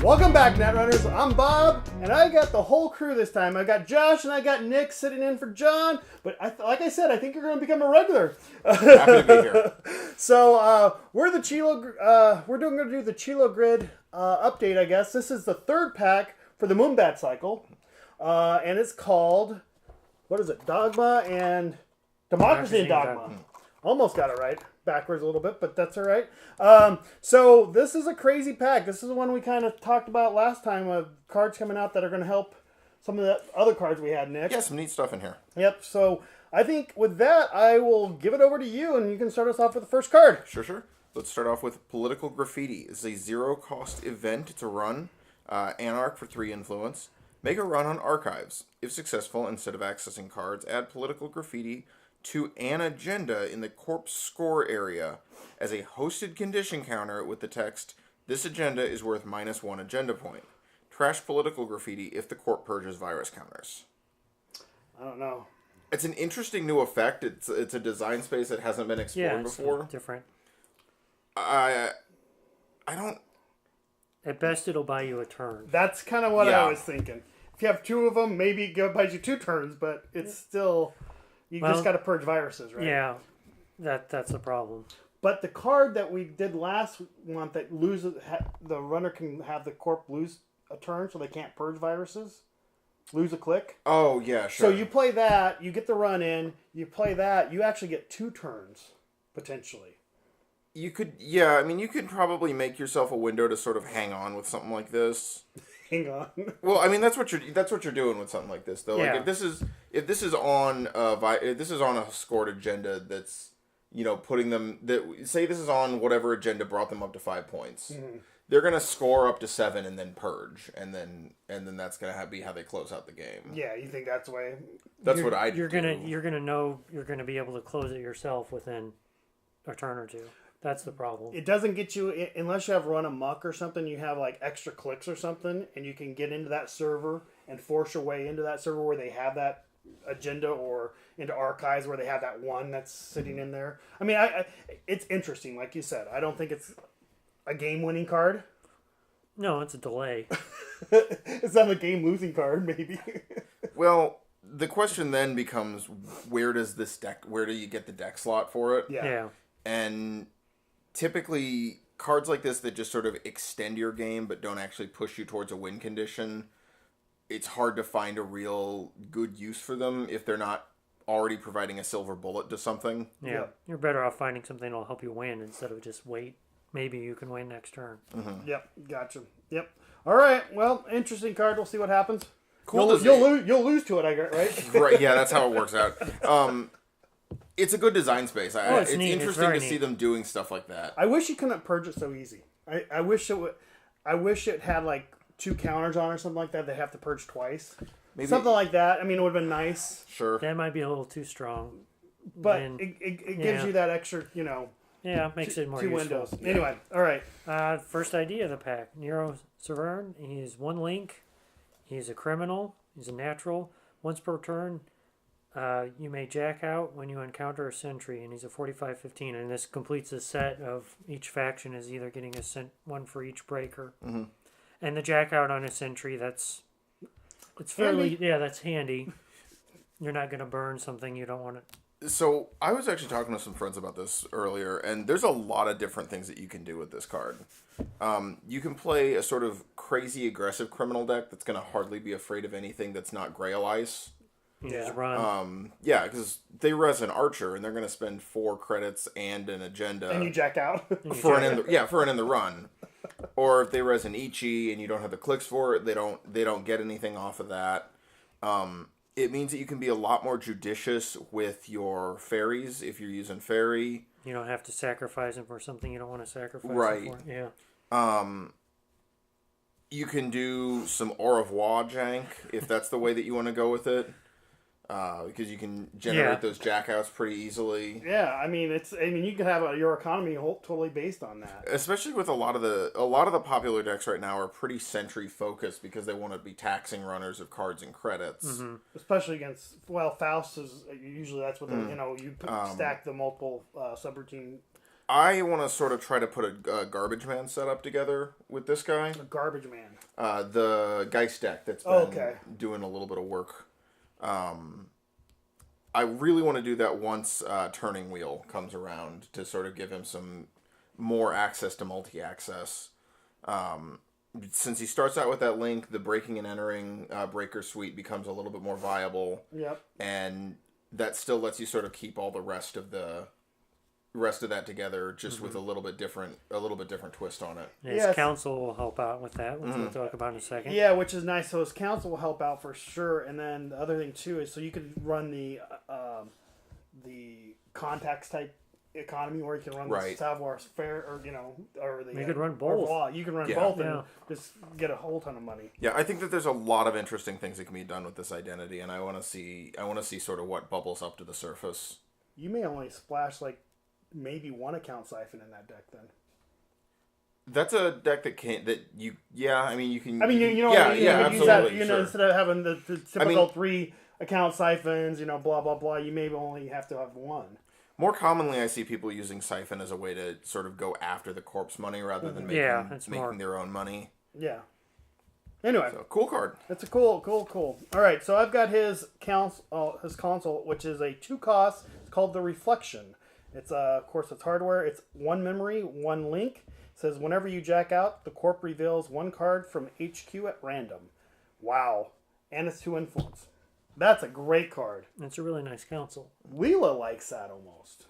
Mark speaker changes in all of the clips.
Speaker 1: Welcome back, Netrunners. I'm Bob, and I got the whole crew this time. I got Josh and I got Nick sitting in for John. But like I said, I think you're going to become a regular.
Speaker 2: Happy to be here.
Speaker 1: So we're the Chilo. We're going to do the Chilo grid update. I guess this is the third pack for the Mumbad cycle, and it's called, what is it? Dogma and Democracy and Dogma. Almost got it right. Backwards a little bit, but that's all right. So this is a crazy pack. This is the one we kind of talked about last time of cards coming out that are going to help some of the other cards we had, Nick.
Speaker 2: Yeah, some neat stuff in here.
Speaker 1: Yep. So I think with that, I will give it over to you, and you can start us off with the first card.
Speaker 2: Sure. Let's start off with Political Graffiti. It's a zero-cost event. It's a run. Anarch for 3 influence. Make a run on Archives. If successful, instead of accessing cards, add Political Graffiti to an agenda in the corpse score area as a hosted condition counter with the text, "This agenda is worth -1 agenda point. Trash Political Graffiti if the corp purges virus counters."
Speaker 1: I don't know.
Speaker 2: It's an interesting new effect. It's a design space that hasn't been explored before.
Speaker 3: It's different.
Speaker 2: I don't...
Speaker 3: At best, it'll buy you a turn.
Speaker 1: That's kind of what I was thinking. If you have 2 of them, maybe it buys you 2 turns, but it's still... You just got to purge viruses, right?
Speaker 3: Yeah, that's a problem.
Speaker 1: But the card that we did last month that loses, the runner can have the corp lose a turn so they can't purge viruses, lose a click.
Speaker 2: Oh, yeah, sure.
Speaker 1: So you play that, you get the run in, you play that, you actually get 2 turns, potentially.
Speaker 2: You could, yeah, I mean, you could probably make yourself a window to sort of hang on with something like this.
Speaker 1: Hang on.
Speaker 2: Well, I mean, that's what you're doing with something like this, though.
Speaker 3: Yeah.
Speaker 2: Like if this is on a scored agenda that's, putting them say this is on whatever agenda brought them up to 5 points. Mm-hmm. They're gonna score up to 7 and then purge, and then that's gonna be how they close out the game.
Speaker 1: Yeah, you think that's the way?
Speaker 2: That's what I do.
Speaker 3: You're gonna be able to close it yourself within a turn or 2. That's the problem.
Speaker 1: It doesn't get you, unless you have run amok or something, you have like extra clicks or something, and you can get into that server and force your way into that server where they have that agenda, or into archives where they have that one that's sitting in there. I mean, it's interesting, like you said. I don't think it's a game-winning card.
Speaker 3: No, it's a delay.
Speaker 1: It's not a game-losing card, maybe.
Speaker 2: Well, the question then becomes, where do you get the deck slot for it?
Speaker 3: Yeah.
Speaker 2: And typically, cards like this that just sort of extend your game but don't actually push you towards a win condition, it's hard to find a real good use for them if they're not already providing a silver bullet to something.
Speaker 3: Yeah.
Speaker 1: Yep.
Speaker 3: You're better off finding something that'll help you win instead of just wait. Maybe you can win next turn.
Speaker 2: Mm-hmm.
Speaker 1: Yep, gotcha. Yep. All right, well, interesting card. We'll see what happens.
Speaker 2: Cool.
Speaker 1: You'll lose to it, I guess, right?
Speaker 2: Right, yeah, that's how it works out. It's a good design space. It's
Speaker 3: neat.
Speaker 2: interesting to see them doing stuff like that.
Speaker 1: I wish you couldn't purge it so easy. I wish it would. I wish it had like 2 counters on or something like that. They have to purge twice. Maybe something like that. I mean, it would have been nice.
Speaker 2: Sure.
Speaker 3: That might be a little too strong.
Speaker 1: But it gives you that extra,
Speaker 3: Yeah, makes it more
Speaker 1: 2
Speaker 3: useful.
Speaker 1: windows. Anyway, all right.
Speaker 3: First idea of the pack. Nero Severn. He's 1 link. He's a criminal. He's a natural. Once per turn, you may jack out when you encounter a sentry, and he's a 45-15. And this completes a set of each faction is either getting one for each breaker.
Speaker 2: Mm-hmm.
Speaker 3: And the jack out on a sentry, that's fairly
Speaker 1: handy.
Speaker 3: Yeah, that's handy. You're not going to burn something you don't want to.
Speaker 2: So I was actually talking to some friends about this earlier, and there's a lot of different things that you can do with this card. You can play a sort of crazy aggressive criminal deck that's going to hardly be afraid of anything that's not Grail Ice.
Speaker 3: You just run.
Speaker 2: Yeah, because they res an archer, and they're going to spend 4 credits and an agenda.
Speaker 1: And you jack out.
Speaker 2: for an in the run. Or if they res an Ichi and you don't have the clicks for it, they don't get anything off of that. It means that you can be a lot more judicious with your fairies if you're using fairy.
Speaker 3: You don't have to sacrifice them for something you don't want to sacrifice
Speaker 2: Right.
Speaker 3: them for. Yeah.
Speaker 2: You can do some au revoir jank if that's the way that you want to go with it. Because you can generate those jackouts pretty easily.
Speaker 1: Yeah, I mean you can have your economy totally based on that.
Speaker 2: Especially with a lot of the popular decks right now are pretty sentry focused because they want to be taxing runners of cards and credits.
Speaker 1: Mm-hmm. Especially against Faust is usually that's what you stack the multiple subroutine
Speaker 2: I want to sort of try to put a Garbage Man setup together with this guy.
Speaker 1: The Garbage Man.
Speaker 2: The Geist deck that's been doing a little bit of work. I really want to do that once Turning Wheel comes around to sort of give him some more access to multi-access. Since he starts out with that link, the breaking and entering breaker suite becomes a little bit more viable.
Speaker 1: Yep.
Speaker 2: And that still lets you sort of keep all the rest of that together, just with a little bit different twist on it.
Speaker 3: His council will help out with that, which we'll talk about in a second.
Speaker 1: Yeah, which is nice. So his council will help out for sure. And then the other thing too is so you could run the contacts type economy, or you can run the savoir faire, or the
Speaker 3: you could run both.
Speaker 1: You can run both and just get a whole ton of money.
Speaker 2: Yeah, I think that there's a lot of interesting things that can be done with this identity, and I want to see sort of what bubbles up to the surface.
Speaker 1: You may only splash like maybe one account siphon in that deck then.
Speaker 2: That's a deck that you can.
Speaker 1: You can
Speaker 2: absolutely.
Speaker 1: Use that, instead of having the typical 3 account siphons, blah blah blah. You maybe only have to have one.
Speaker 2: More commonly, I see people using Siphon as a way to sort of go after the corpse money rather than making their own money.
Speaker 1: Yeah. Anyway,
Speaker 2: so, cool card.
Speaker 1: It's a cool. All right, so I've got his console, which is a 2-cost. It's called the Reflection. It's of course it's hardware. It's 1 memory, 1 link. It says whenever you jack out, the corp reveals 1 card from HQ at random. Wow, and it's 2 influence. That's a great card.
Speaker 3: It's a really nice council.
Speaker 1: Leela likes that almost.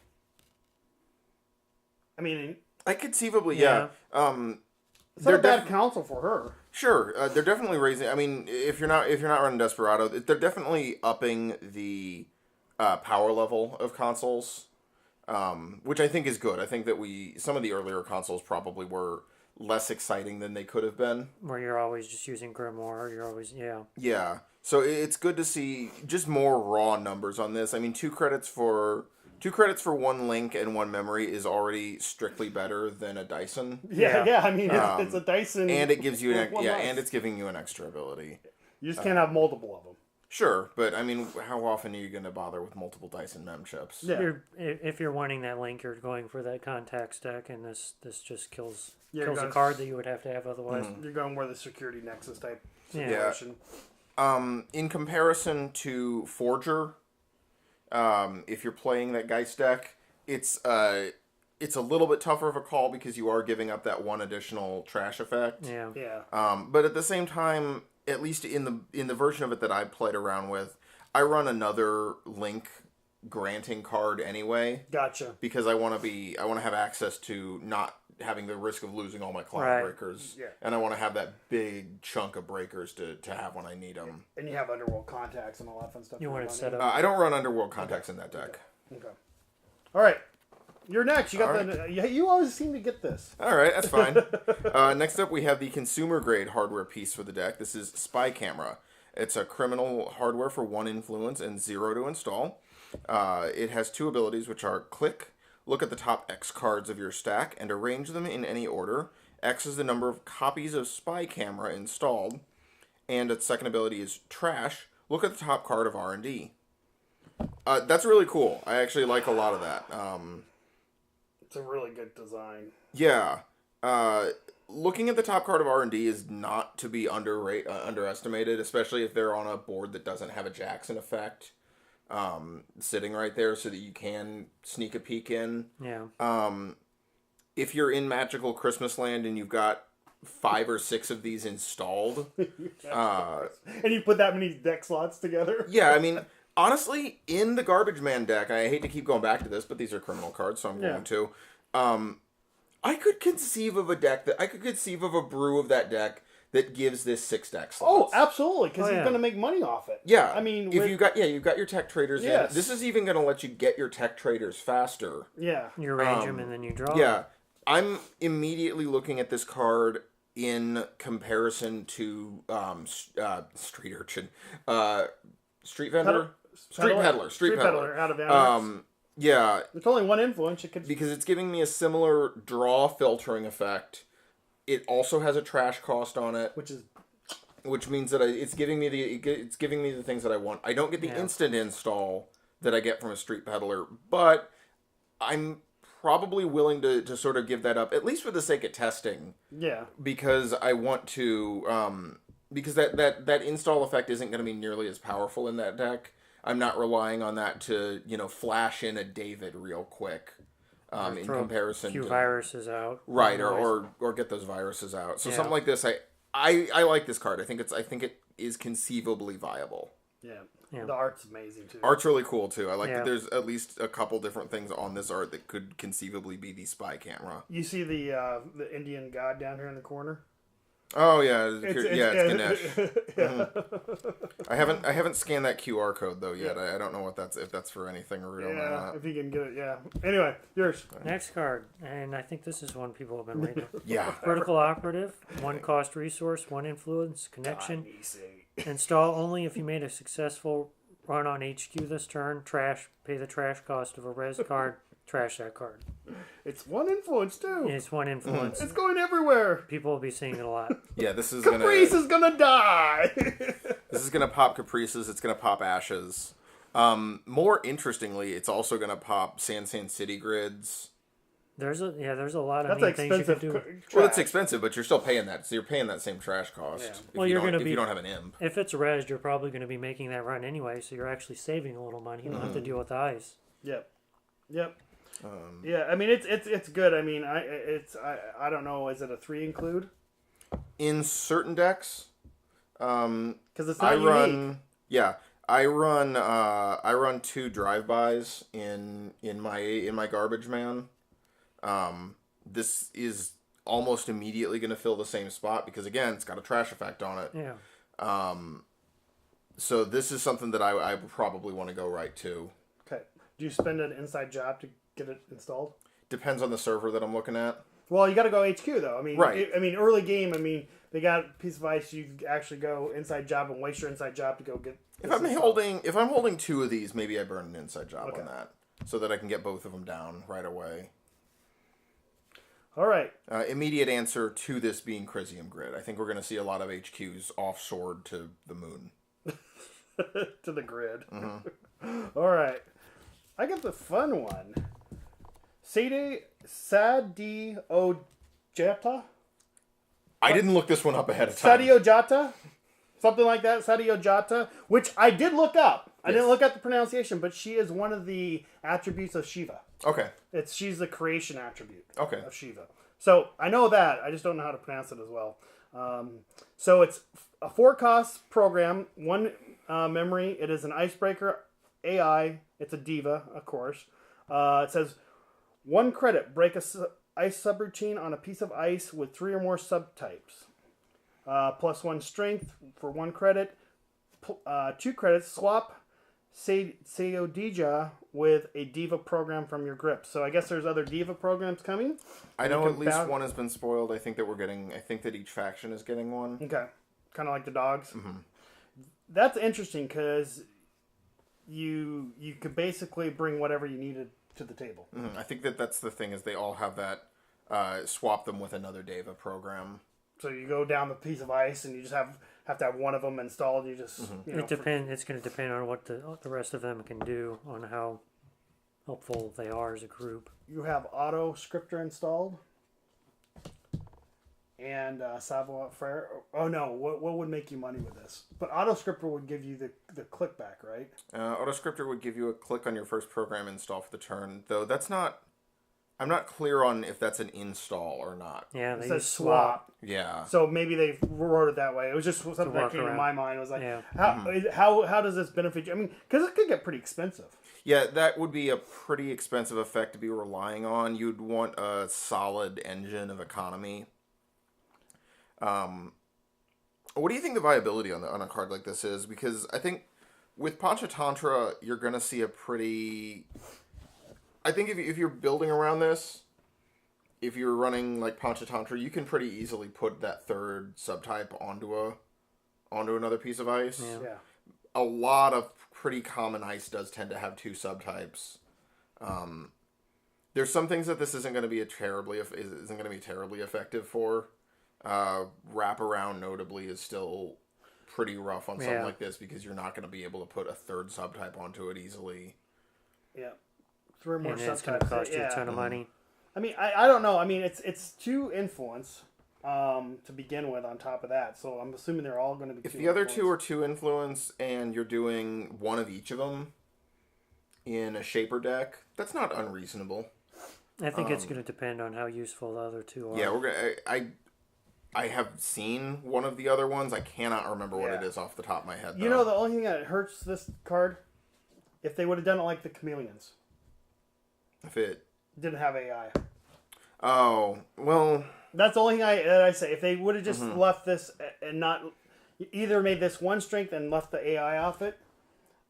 Speaker 1: I mean,
Speaker 2: conceivably, yeah.
Speaker 1: It's not a bad council for her.
Speaker 2: Sure, they're definitely raising. I mean, if you're not running Desperado, they're definitely upping the power level of consoles, which I think is good. I think that some of the earlier consoles probably were less exciting than they could have been.
Speaker 3: Where you're always just using Grimoire,
Speaker 2: Yeah. So it's good to see just more raw numbers on this. I mean, 2 credits for 1 link and 1 memory is already strictly better than a Dyson.
Speaker 1: Yeah. I mean, it's a Dyson,
Speaker 2: and it gives you and it's giving you an extra ability.
Speaker 1: You just can't have multiple of them.
Speaker 2: Sure, but I mean, how often are you going to bother with multiple Dyson mem chips?
Speaker 1: Yeah.
Speaker 3: If you're wanting that link, you're going for that contacts deck, and this just kills a card that you would have to have otherwise.
Speaker 1: You're going more the security nexus type situation.
Speaker 2: In comparison to Forger, if you're playing that Geist deck, it's a little bit tougher of a call because you are giving up that 1 additional trash effect.
Speaker 1: Yeah.
Speaker 2: But at the same time, at least in the version of it that I played around with, I run another link granting card anyway.
Speaker 1: Gotcha.
Speaker 2: Because I want to have access to not having the risk of losing all my client breakers.
Speaker 1: Yeah.
Speaker 2: And I want to have that big chunk of breakers to have when I need them.
Speaker 1: And you have Underworld Contacts and all that fun stuff.
Speaker 3: You want to set up.
Speaker 2: I don't run Underworld Contacts in that deck.
Speaker 1: Okay. All right. You're next. You got you always seem to get this.
Speaker 2: All right, that's fine. Next up, we have the consumer grade hardware piece for the deck. This is Spy Camera. It's a criminal hardware for 1 influence and 0 to install. It has 2 abilities, which are click, look at the top X cards of your stack, and arrange them in any order. X is the number of copies of Spy Camera installed. And its second ability is trash, look at the top card of R&D. That's really cool. I actually like a lot of that.
Speaker 1: It's a really good design.
Speaker 2: Yeah. Looking at the top card of R&D is not to be underestimated, especially if they're on a board that doesn't have a Jackson effect sitting right there so that you can sneak a peek in.
Speaker 3: Yeah.
Speaker 2: If you're in Magical Christmas Land and you've got 5 or 6 of these installed...
Speaker 1: and you put that many deck slots together?
Speaker 2: Yeah, I mean... Honestly, in the Garbage Man deck, I hate to keep going back to this, but these are criminal cards, so I'm going to. I could conceive of a brew of that deck that gives this 6 deck slots.
Speaker 1: Oh, absolutely, because he's going to make money off it.
Speaker 2: Yeah,
Speaker 1: I mean,
Speaker 2: you've got your tech traders in. This is even going to let you get your tech traders faster.
Speaker 1: Yeah,
Speaker 3: you arrange them and then you draw.
Speaker 2: Yeah, I'm immediately looking at this card in comparison to Street Urchin, Street Vendor. Street Peddler
Speaker 1: out of Anaheim.
Speaker 2: Yeah.
Speaker 1: It's only 1 influence.
Speaker 2: Because it's giving me a similar draw filtering effect. It also has a trash cost on it, which means that it's giving me the things that I want. I don't get the instant install that I get from a Street Peddler, but I'm probably willing to sort of give that up, at least for the sake of testing,
Speaker 1: Yeah.
Speaker 2: because I want to, because that install effect isn't going to be nearly as powerful in that deck. I'm not relying on that to, flash in a David real quick, in comparison
Speaker 3: a few
Speaker 2: to
Speaker 3: viruses out.
Speaker 2: right, or get those viruses out. So
Speaker 3: Yeah.
Speaker 2: something like this, I like this card. I think it is conceivably viable.
Speaker 1: Yeah.
Speaker 3: Yeah.
Speaker 1: The art's amazing too.
Speaker 2: Art's really cool too. I like
Speaker 3: Yeah.
Speaker 2: that there's at least a couple different things on this art that could conceivably be the spy camera.
Speaker 1: You see the Indian god down here in the corner?
Speaker 2: Oh yeah, it's Ganesh.
Speaker 1: Yeah.
Speaker 2: I haven't scanned that QR code though yet. I don't know if that's for anything real or
Speaker 1: Yeah,
Speaker 2: not.
Speaker 1: if you can get it, yeah. Anyway, yours.
Speaker 3: Next card, and I think this is one people have been waiting.
Speaker 2: Yeah.
Speaker 3: Vertical operative, 1 cost resource, 1 influence, connection.
Speaker 1: God, easy.
Speaker 3: Install only if you made a successful run on HQ this turn. Trash, pay the trash cost of a res card. Trash that card.
Speaker 1: It's 1 influence too.
Speaker 3: It's 1 influence.
Speaker 1: It's going everywhere.
Speaker 3: People will be seeing it a lot.
Speaker 2: Yeah, this is
Speaker 1: Caprice is gonna die.
Speaker 2: This is gonna pop Caprices. It's gonna pop Ashes. More interestingly, it's also gonna pop San City grids.
Speaker 3: There's a lot of
Speaker 1: That's
Speaker 3: neat things you can
Speaker 1: expensive.
Speaker 3: do.
Speaker 2: Well, it's expensive, but you're still paying that. So you're paying that same trash cost.
Speaker 1: Yeah.
Speaker 2: If
Speaker 3: Well,
Speaker 2: you
Speaker 3: you're
Speaker 2: don't-
Speaker 3: gonna
Speaker 2: if
Speaker 3: be-
Speaker 2: you don't have an imp.
Speaker 3: If it's res, you're probably going to be making that run anyway, so you're actually saving a little money. You don't have to deal with the ice.
Speaker 1: Yep. Yeah, I mean it's good. I mean I don't know. Is it a 3 include?
Speaker 2: In certain decks,
Speaker 1: Because it's
Speaker 2: I
Speaker 1: not unique.
Speaker 2: run. Yeah, I run 2 drive-bys in my garbage man. This is almost immediately going to fill the same spot because again, it's got a trash effect on it.
Speaker 3: Yeah.
Speaker 2: So this is something that I would probably want to go right to.
Speaker 1: Okay. Do you spend an inside job to get it installed?
Speaker 2: Depends on the server that I'm looking at.
Speaker 1: Well, you got to go HQ though. I mean,
Speaker 2: Right.
Speaker 1: Early game. I mean, they got a piece of ice. You actually go inside job and waste your inside job to go get.
Speaker 2: If
Speaker 1: this
Speaker 2: I'm
Speaker 1: installed.
Speaker 2: holding 2 of these, maybe I burn an inside job
Speaker 1: Okay.
Speaker 2: on that so that I can get both of them down right away.
Speaker 1: All right.
Speaker 2: Immediate answer to this being Chrysium Grid. I think we're going to see a lot of HQs offshored to the moon.
Speaker 1: To the grid. All right. I got the fun one. Sadi Ojata?
Speaker 2: I didn't look this one up ahead of time.
Speaker 1: Sadio Jata? Something like that. Sadio Jata. Which I did look up. I didn't look up the pronunciation, but she is one of the attributes of Shiva.
Speaker 2: Okay.
Speaker 1: She's the creation attribute
Speaker 2: Okay.
Speaker 1: of Shiva. So I know that. I just don't know how to pronounce it as well. So it's a 4-cost program, 1 memory. It is an icebreaker AI. It's a diva, of course. It says 1 credit. Break a ice subroutine on a piece of ice with 3 or more subtypes. Plus 1 strength for 1 credit. 2 credits. Swap Seodija with a diva program from your grip. So I guess there's other diva programs coming.
Speaker 2: I know
Speaker 1: You
Speaker 2: at
Speaker 1: can
Speaker 2: least
Speaker 1: bounce-
Speaker 2: one has been spoiled. I think that each faction is getting one.
Speaker 1: Okay. Kind of like the dogs. That's interesting because you could basically bring whatever you needed to the table.
Speaker 2: I think that's the thing is they all have that swap them with another Deva program.
Speaker 1: So you go down the piece of ice and you just have to have one of them installed. You just
Speaker 3: It depend. It's going to depend on what the rest of them can do, on how helpful they are as a group.
Speaker 1: you have auto scripter installed. And Savoir Faire. Oh no! What would make you money with this? But auto scripter would give you the click back, right?
Speaker 2: Autoscriptor would give you a click on your first program install for the turn, though that's not. I'm not clear on if that's an install or not.
Speaker 3: Yeah,
Speaker 1: It
Speaker 3: they
Speaker 1: says
Speaker 3: use
Speaker 1: swap.
Speaker 2: Yeah.
Speaker 1: So maybe they wrote it that way. It was just something that
Speaker 3: work
Speaker 1: came to
Speaker 3: around.
Speaker 1: my mind. It was like,
Speaker 3: Yeah.
Speaker 1: how does this benefit you? I mean, because it could get pretty expensive.
Speaker 2: Yeah, that would be a pretty expensive effect to be relying on. You'd want a solid engine of economy. What do you think the viability on a card like this is? Because I think with Panchatantra, you're going to see a pretty... I think if you're building around this, if you're running like Panchatantra, you can pretty easily put that third subtype onto another piece of ice.
Speaker 3: Yeah.
Speaker 1: Yeah.
Speaker 2: A lot of pretty common ice does tend to have 2 subtypes. There's some things that this isn't going to be terribly effective for. Wraparound notably is still pretty rough on something like this because you're not going to be able to put a third subtype onto it easily.
Speaker 1: Yeah. 3 more
Speaker 3: And it's going to
Speaker 1: subtypes.
Speaker 3: cost you
Speaker 1: Yeah.
Speaker 3: a ton of money.
Speaker 1: I mean, I don't know. I mean, it's 2 influence to begin with on top of that. So I'm assuming they're all going to be
Speaker 2: If
Speaker 1: 2
Speaker 2: the other
Speaker 1: influence.
Speaker 2: 2 are 2 influence and you're doing one of each of them in a shaper deck, that's not unreasonable.
Speaker 3: I think it's going to depend on how useful the other 2 are.
Speaker 2: Yeah, we're gonna. I have seen one of the other ones. I cannot remember what it
Speaker 1: Yeah.
Speaker 2: is off the top of my head.
Speaker 1: You know, the only thing that hurts this card, if they would have done it like the Chameleons,
Speaker 2: if it
Speaker 1: didn't have AI.
Speaker 2: Oh well.
Speaker 1: That's the only thing I say. If they would have just left this and not either made this 1 strength and left the AI off it,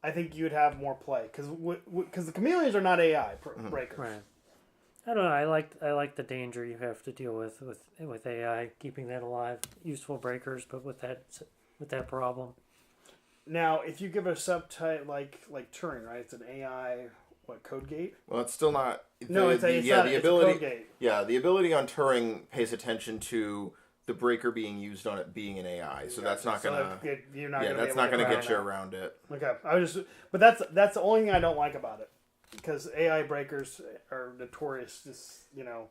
Speaker 1: I think you'd have more play because the Chameleons are not AI breakers.
Speaker 3: Right. I don't know. I like the danger you have to deal with AI, keeping that alive. Useful breakers, but with that problem.
Speaker 1: Now, if you give it a subtype like Turing, right? It's an AI code gate.
Speaker 2: Well, it's still not.
Speaker 1: No, it's not.
Speaker 2: The ability.
Speaker 1: It's a code gate.
Speaker 2: Yeah, the ability on Turing pays attention to the breaker being used on it being an AI, so that's not gonna.
Speaker 1: You're not.
Speaker 2: Yeah,
Speaker 1: gonna
Speaker 2: that's
Speaker 1: be able
Speaker 2: not
Speaker 1: to
Speaker 2: gonna
Speaker 1: get
Speaker 2: get you
Speaker 1: around
Speaker 2: around it.
Speaker 1: that. Okay, but that's the only thing I don't like about it. Because AI breakers are notorious,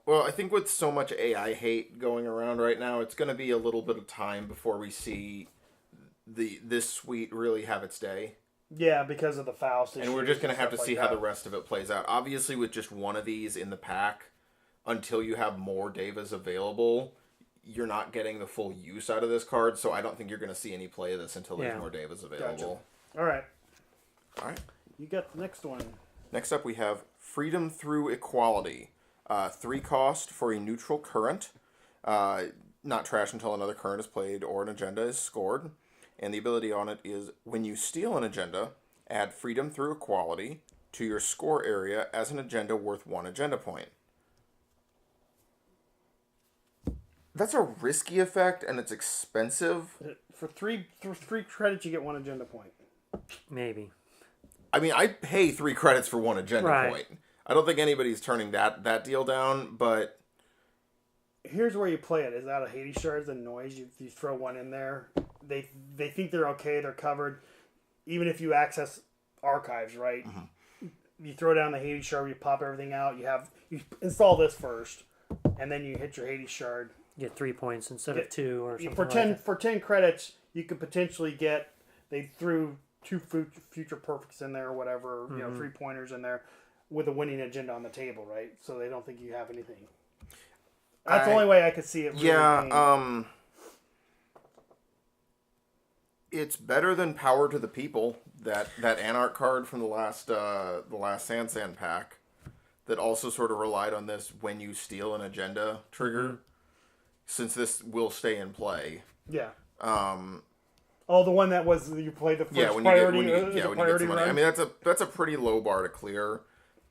Speaker 2: Well, I think with so much AI hate going around right now, it's going to be a little bit of time before we see this suite really have its day.
Speaker 1: Yeah, because of the Faust issues.
Speaker 2: And we're just going to have to
Speaker 1: stuff
Speaker 2: see
Speaker 1: like
Speaker 2: how
Speaker 1: that.
Speaker 2: the rest of it plays out. Obviously, with just one of these in the pack, until you have more Devas available, you're not getting the full use out of this card. So I don't think you're going to see any play of this until there's more Devas available.
Speaker 1: Gotcha. All right.
Speaker 2: All right.
Speaker 1: You got the next one.
Speaker 2: Next up, we have Freedom Through Equality. 3 cost for a neutral current. Not trash until another current is played or an agenda is scored. And the ability on it is when you steal an agenda, add Freedom Through Equality to your score area as an agenda worth 1 agenda point. That's a risky effect and it's expensive.
Speaker 1: For three credits, you get 1 agenda point.
Speaker 3: Maybe.
Speaker 2: I mean, I'd pay 3 credits for 1 agenda point. I don't think anybody's turning that deal down, but...
Speaker 1: Here's where you play it. Is out of Hades shards and noise. You throw 1 in there. They think they're okay. They're covered. Even if you access archives, right? Mm-hmm. You throw down the Hades shard. You pop everything out. You install this first, and then you hit your Hades shard.
Speaker 3: Get 3 points instead of 2 or something.
Speaker 1: For 10 credits, you could potentially get. They threw 2 future perfects in there or whatever. Mm-hmm. 3-pointers in there with a winning agenda on the table, right? So they don't think you have anything. That's the only way I could see it. Really
Speaker 2: it's better than Power to the People, that Anarch card from the last Sansan pack, that also sort of relied on this when you steal an agenda trigger, mm-hmm. since this will stay in play.
Speaker 1: Yeah. The one that was you played the first priority.
Speaker 2: When you get some money. Run. I mean, that's a pretty low bar to clear.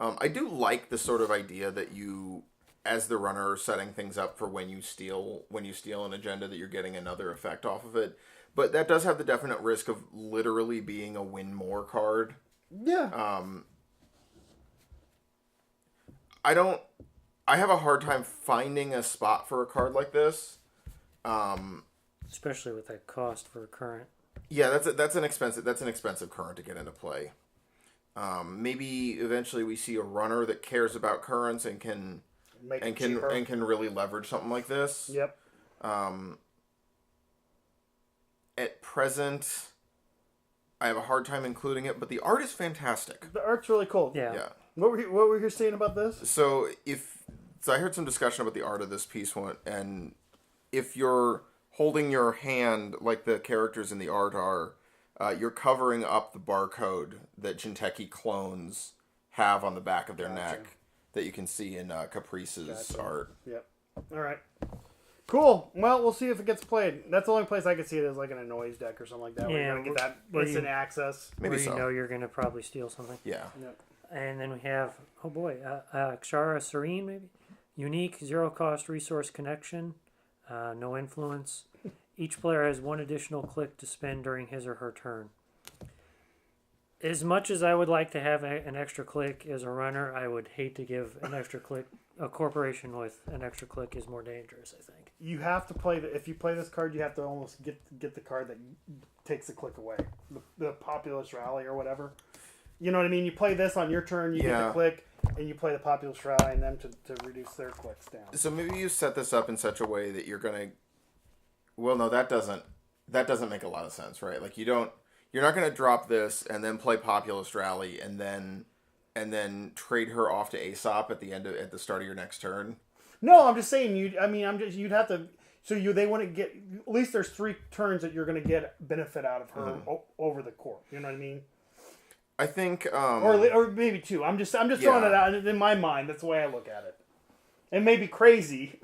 Speaker 2: I do like the sort of idea that you, as the runner, are setting things up for when you steal an agenda, that you're getting another effect off of it. But that does have the definite risk of literally being a win more card.
Speaker 1: Yeah.
Speaker 2: I have a hard time finding a spot for a card like this.
Speaker 3: Especially with that cost for a current.
Speaker 2: Yeah, that's an expensive current to get into play. Maybe eventually we see a runner that cares about currents and can really leverage something like this.
Speaker 1: Yep.
Speaker 2: At present, I have a hard time including it, but the art is fantastic.
Speaker 1: The art's really cool.
Speaker 3: Yeah.
Speaker 1: What were you saying about this?
Speaker 2: So I heard some discussion about the art of this piece one, and if you're holding your hand like the characters in the art are, you're covering up the barcode that Jinteki clones have on the back of their neck that you can see in Caprice's art.
Speaker 1: Yep. All right. Cool. Well, we'll see if it gets played. That's the only place I could see it as like in a noise deck or something like that. Where you're going to get that instant access.
Speaker 2: Maybe
Speaker 3: where you know you're going to probably steal something.
Speaker 2: Yeah.
Speaker 1: Yep.
Speaker 3: And then we have, Kshara Serene, maybe? Unique, 0-cost resource connection. No influence. Each player has 1 additional click to spend during his or her turn. As much as I would like to have an extra click as a runner, I would hate to give an extra click. A corporation with an extra click is more dangerous, I think.
Speaker 1: You have to play if you play this card, you have to almost get the card that takes the click away. The populist rally or whatever. You know what I mean? You play this on your turn, you get
Speaker 2: Yeah.
Speaker 1: to click, and you play the Populous Rally and them to reduce their clicks down.
Speaker 2: So maybe you set this up in such a way that you're gonna. Well, no, that doesn't make a lot of sense, right? Like you're not gonna drop this and then play Populist Rally and then trade her off to Aesop at the start of your next turn.
Speaker 1: No, I'm just saying you'd have to. So they want to get at least there's 3 turns that you're going to get benefit out of her over the Corp. You know what I mean?
Speaker 2: I think,
Speaker 1: Or maybe 2. I'm just throwing it out in my mind. That's the way I look at it. It may be crazy.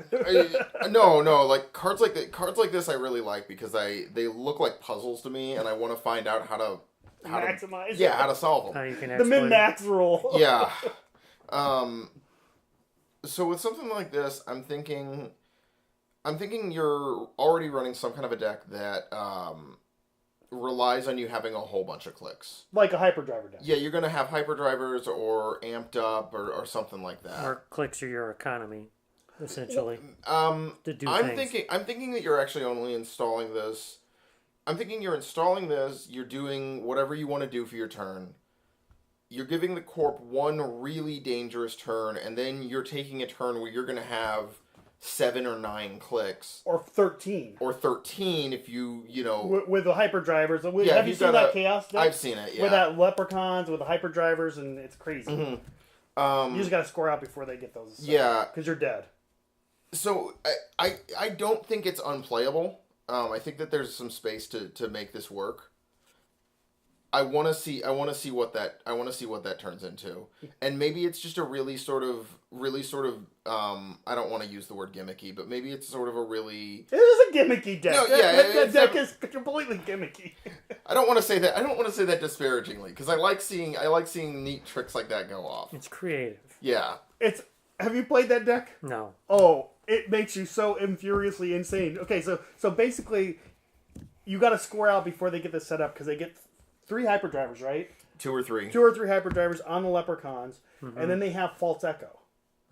Speaker 2: no, like cards like this I really like because they look like puzzles to me, and I want to find out how to
Speaker 1: Maximize.
Speaker 2: how to solve them.
Speaker 3: How you can
Speaker 1: The min-max rule.
Speaker 2: Yeah. So with something like this, I'm thinking you're already running some kind of a deck that relies on you having a whole bunch of clicks.
Speaker 1: Like a hyperdriver deck.
Speaker 2: Yeah, you're going to have hyperdrivers or amped up or something like that.
Speaker 3: Or clicks are your economy, essentially.
Speaker 2: I'm
Speaker 3: things.
Speaker 2: thinking that you're actually only installing this. I'm thinking you're installing this, you're doing whatever you want to do for your turn. You're giving the Corp one really dangerous turn, and then you're taking a turn where you're going to have 7 or 9 clicks.
Speaker 1: Or 13.
Speaker 2: Or 13 if you know...
Speaker 1: With the hyperdrivers.
Speaker 2: Yeah,
Speaker 1: Have you seen that Chaos deck?
Speaker 2: I've seen it, yeah.
Speaker 1: With that Leprechauns, with the hyperdrivers, and it's crazy.
Speaker 2: Mm-hmm.
Speaker 1: You just got to score out before they get those.
Speaker 2: Yeah.
Speaker 1: Because you're dead.
Speaker 2: So, I don't think it's unplayable. I think that there's some space to make this work. I want to see what that turns into, and maybe it's just a really sort of I don't want to use the word gimmicky, but maybe it's sort of a really.
Speaker 1: It is a gimmicky deck.
Speaker 2: No, yeah,
Speaker 1: that deck is completely gimmicky.
Speaker 2: I don't want to say that disparagingly because I like seeing neat tricks like that go off.
Speaker 3: It's creative.
Speaker 2: Yeah.
Speaker 1: Have you played that deck?
Speaker 3: No.
Speaker 1: Oh, it makes you so furiously insane. Okay, so basically, you got to score out before they get this set up because they get 3 hyperdrivers, right?
Speaker 2: 2 or 3.
Speaker 1: 2 or 3 hyperdrivers on the Leprechauns, and then they have False Echo.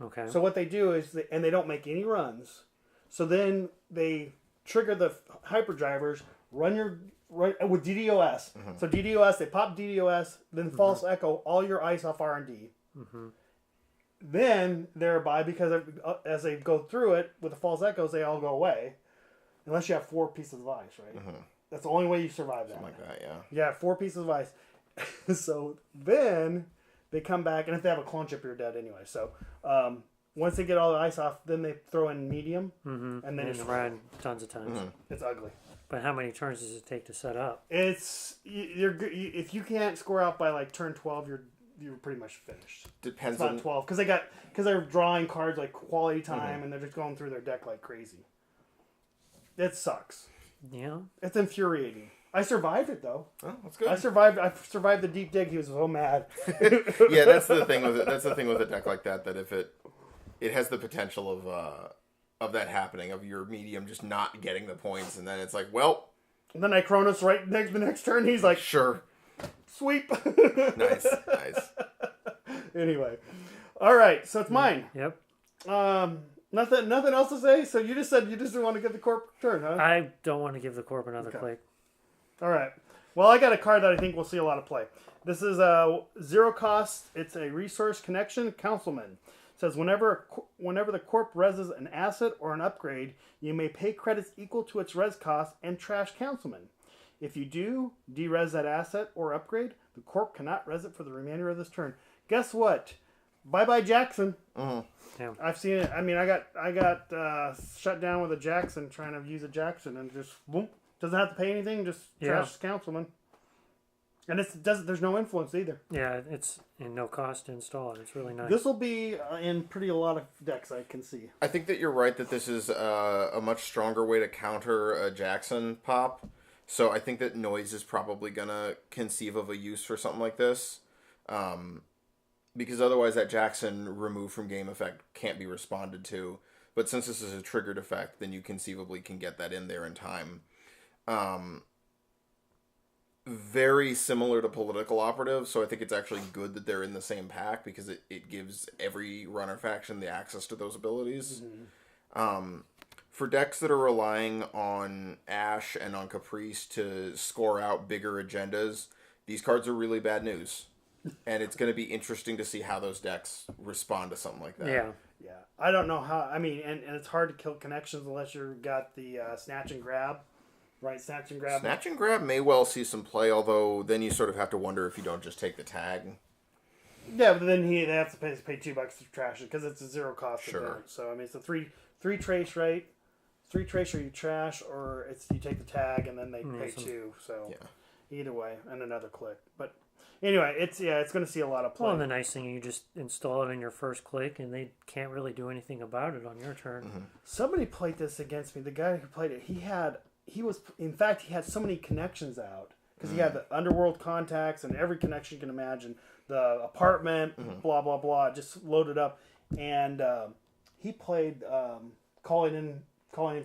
Speaker 3: Okay.
Speaker 1: So what they do is, they don't make any runs. So then they trigger the hyperdrivers, run with DDoS. So DDoS, they pop DDoS, then False Echo all your ice off R&D. Then thereby, because as they go through it with the False Echoes, they all go away, unless you have 4 pieces of ice, right? That's the only way you survive that.
Speaker 2: Something like that, yeah.
Speaker 1: Yeah, 4 pieces of ice. So then they come back, and if they have a clone chip, you're dead anyway. So once they get all the ice off, then they throw in medium, and then
Speaker 3: it's run tons of times.
Speaker 1: It's ugly.
Speaker 3: But how many turns does it take to set up?
Speaker 1: It's if you can't score out by like turn 12, you're pretty much finished.
Speaker 2: Depends
Speaker 1: it's not
Speaker 2: on
Speaker 1: 12 because they're drawing cards like quality time, and they're just going through their deck like crazy. It sucks.
Speaker 3: Yeah.
Speaker 1: It's infuriating. I survived it though.
Speaker 2: Oh, that's good.
Speaker 1: I survived the deep dig. He was so mad.
Speaker 2: Yeah, that's the thing with it. That's the thing with a deck like that. That if it has the potential of that happening, of your medium just not getting the points, and then it's like, well.
Speaker 1: And then I Kronos the next turn. He's like,
Speaker 2: sure,
Speaker 1: sweep.
Speaker 2: nice.
Speaker 1: Anyway, all right. So it's mine.
Speaker 3: Yep.
Speaker 1: Nothing else to say. So you just said you just didn't want to get the Corp turn, huh?
Speaker 3: I don't want to give the Corp another click.
Speaker 1: All right. Well, I got a card that I think we'll see a lot of play. This is a 0 cost. It's a resource connection councilman. It says whenever the Corp reses an asset or an upgrade, you may pay credits equal to its res cost and trash councilman. If you do de-res that asset or upgrade, the Corp cannot res it for the remainder of this turn. Guess what? Bye-bye Jackson.
Speaker 3: Yeah.
Speaker 1: I've seen it. I mean, I got shut down with a Jackson trying to use a Jackson, and just boom, doesn't have to pay anything, just trash councilman. And there's no influence either.
Speaker 3: Yeah, it's in no cost to install it. It's really nice.
Speaker 1: This will be in a lot of decks I can see.
Speaker 2: I think that you're right that this is a much stronger way to counter a Jackson pop. So I think that noise is probably gonna conceive of a use for something like this. Because otherwise that Jackson removed from game effect can't be responded to. But since this is a triggered effect, then you conceivably can get that in there in time. Very similar to Political Operative, so I think it's actually good that they're in the same pack because it gives every runner faction the access to those abilities. For decks that are relying on Ash and on Caprice to score out bigger agendas, these cards are really bad news. And it's going to be interesting to see how those decks respond to something like that.
Speaker 3: Yeah.
Speaker 1: Yeah, I don't know how. I mean, and it's hard to kill connections unless you've got the snatch and grab, right? Snatch and grab.
Speaker 2: Snatch and grab may well see some play, although then you sort of have to wonder if you don't just take the tag.
Speaker 1: Yeah, but then they have to pay $2 to trash it because it's a zero cost
Speaker 2: Sure.
Speaker 1: event. So I mean, it's a three trace, right? 3 trace or you trash, or it's you take the tag and then they pay $2. So either way, and another click. But anyway, it's going to see a lot of play.
Speaker 3: Well, and the nice thing, you just install it in your first click, and they can't really do anything about it on your turn.
Speaker 2: Mm-hmm.
Speaker 1: Somebody played this against me. The guy who played it, he had so many connections out because he had the underworld contacts and every connection you can imagine, the apartment, blah blah blah, just loaded up, and he played calling in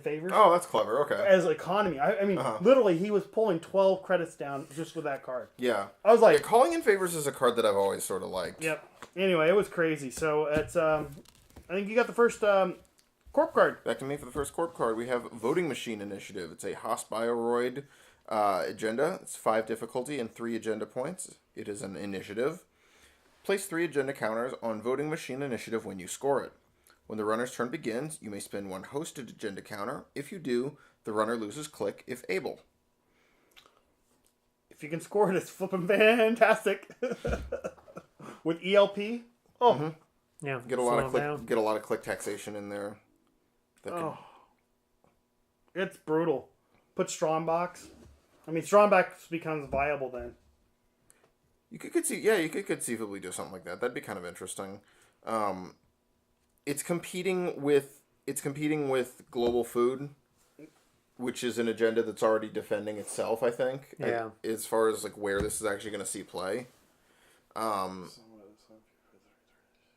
Speaker 1: favors.
Speaker 2: Oh, that's clever. Okay.
Speaker 1: As economy. I mean, literally, he was pulling 12 credits down just with that card.
Speaker 2: Yeah.
Speaker 1: I was like,
Speaker 2: Calling in favors is a card that I've always sort of liked.
Speaker 1: yep. Anyway, it was crazy. So it's I think you got the first corp card.
Speaker 2: Back to me for the first corp card. We have Voting Machine Initiative. It's a Hospiroroid agenda. It's 5 difficulty and 3 agenda points. It is an initiative. Place 3 agenda counters on Voting Machine Initiative when you score it. When the runner's turn begins, you may spend 1 hosted agenda counter. If you do, the runner loses click if able.
Speaker 1: If you can score it, it's flipping fantastic. With ELP,
Speaker 3: Yeah.
Speaker 2: Get a lot
Speaker 3: slow
Speaker 2: of click.
Speaker 3: down.
Speaker 2: Get a lot of click taxation in there.
Speaker 1: It's brutal. Put Strongbox. I mean, Strongbox becomes viable then.
Speaker 2: You could conceivably do something like that. That'd be kind of interesting. It's competing with global food, which is an agenda that's already defending itself, I think.
Speaker 3: Yeah.
Speaker 2: As far as like where this is actually going to see play.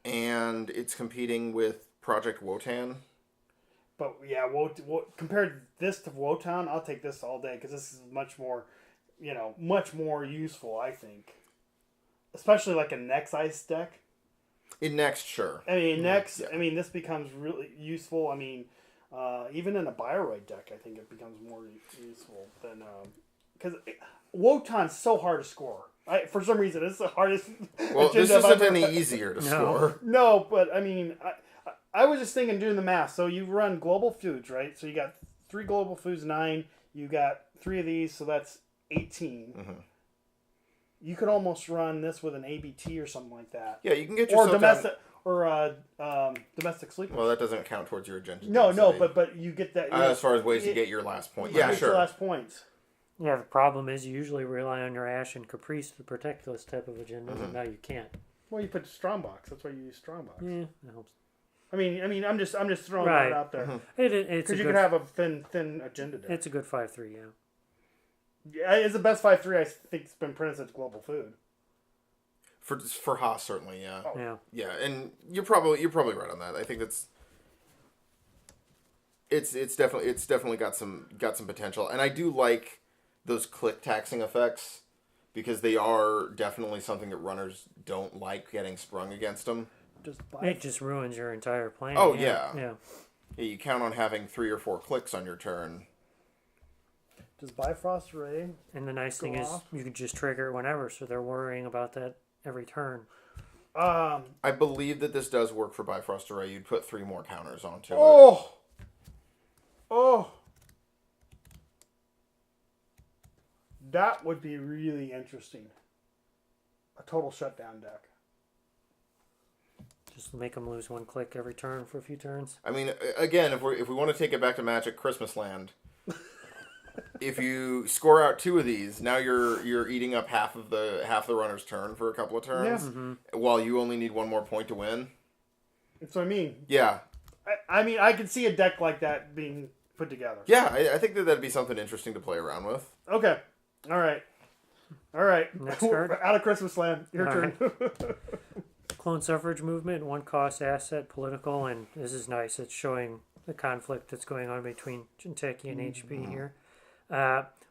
Speaker 2: And it's competing with Project Wotan.
Speaker 1: But yeah, compared this to Wotan, I'll take this all day because this is much more useful, I think. Especially like a Nex Ice deck.
Speaker 2: In Next, sure.
Speaker 1: I mean, this becomes really useful. I mean, even in a Bioroid deck, I think it becomes more useful than... Because Wotan's so hard to score. For some reason, it's the hardest...
Speaker 2: Well, this isn't any easier to score.
Speaker 1: No, but I mean, I was just thinking, doing the math. So you run global foods, right? So you got 3 global foods, 9. You got 3 of these, so that's 18.
Speaker 2: Mm-hmm.
Speaker 1: You could almost run this with an ABT or something like that.
Speaker 2: Yeah, you can get yourself
Speaker 1: domestic sleep.
Speaker 2: Well, that doesn't count towards your agenda.
Speaker 1: No,
Speaker 2: density.
Speaker 1: but you get that.
Speaker 2: As far as ways to get your last point. Yeah,
Speaker 1: Your
Speaker 2: sure.
Speaker 1: last points.
Speaker 3: Yeah, the problem is you usually rely on your Ash and Caprice to protect those type of agendas,
Speaker 2: Mm-hmm.
Speaker 3: and now you can't.
Speaker 1: Well, you put Strongbox. That's why you use Strongbox.
Speaker 3: Yeah, that helps.
Speaker 1: I mean, I'm just throwing
Speaker 3: Right.
Speaker 1: that out there
Speaker 2: Mm-hmm.
Speaker 3: It's
Speaker 1: because you could have a thin agenda deck.
Speaker 3: It's a good 5/3, yeah.
Speaker 1: Yeah, it's the best 5/3 I think it's been printed since Global Food.
Speaker 2: For Haas, certainly, yeah.
Speaker 1: Oh.
Speaker 3: Yeah.
Speaker 2: Yeah, and you're probably right on that. I think it's definitely got some potential, and I do like those click taxing effects because they are definitely something that runners don't like getting sprung against them.
Speaker 3: It just ruins your entire plan.
Speaker 2: Oh,
Speaker 3: Yeah.
Speaker 2: Yeah, you count on having 3 or 4 clicks on your turn.
Speaker 1: Does Bifrost Ray?
Speaker 3: And the nice thing
Speaker 1: Go
Speaker 3: is
Speaker 1: off.
Speaker 3: you can just trigger it whenever, so they're worrying about that every turn.
Speaker 2: I believe that this does work for Bifrost Array. You'd put 3 more counters onto it.
Speaker 1: Oh, that would be really interesting. A total shutdown deck.
Speaker 3: Just make them lose 1 click every turn for a few turns.
Speaker 2: I mean, again, if we want to take it back to Magic Christmas Land, if you score out 2 of these, now you're eating up half the runner's turn for a couple of turns, while you only need 1 more point to win.
Speaker 1: That's what I mean.
Speaker 2: Yeah.
Speaker 1: I mean, I could see a deck like that being put together.
Speaker 2: Yeah, I think that'd be something interesting to play around with.
Speaker 1: Okay. All right.
Speaker 3: Next card.
Speaker 1: Out of Christmas Land. Your
Speaker 3: All
Speaker 1: turn.
Speaker 3: Clone suffrage movement, 1 cost asset, political, and this is nice. It's showing the conflict that's going on between Jinteki and HP here.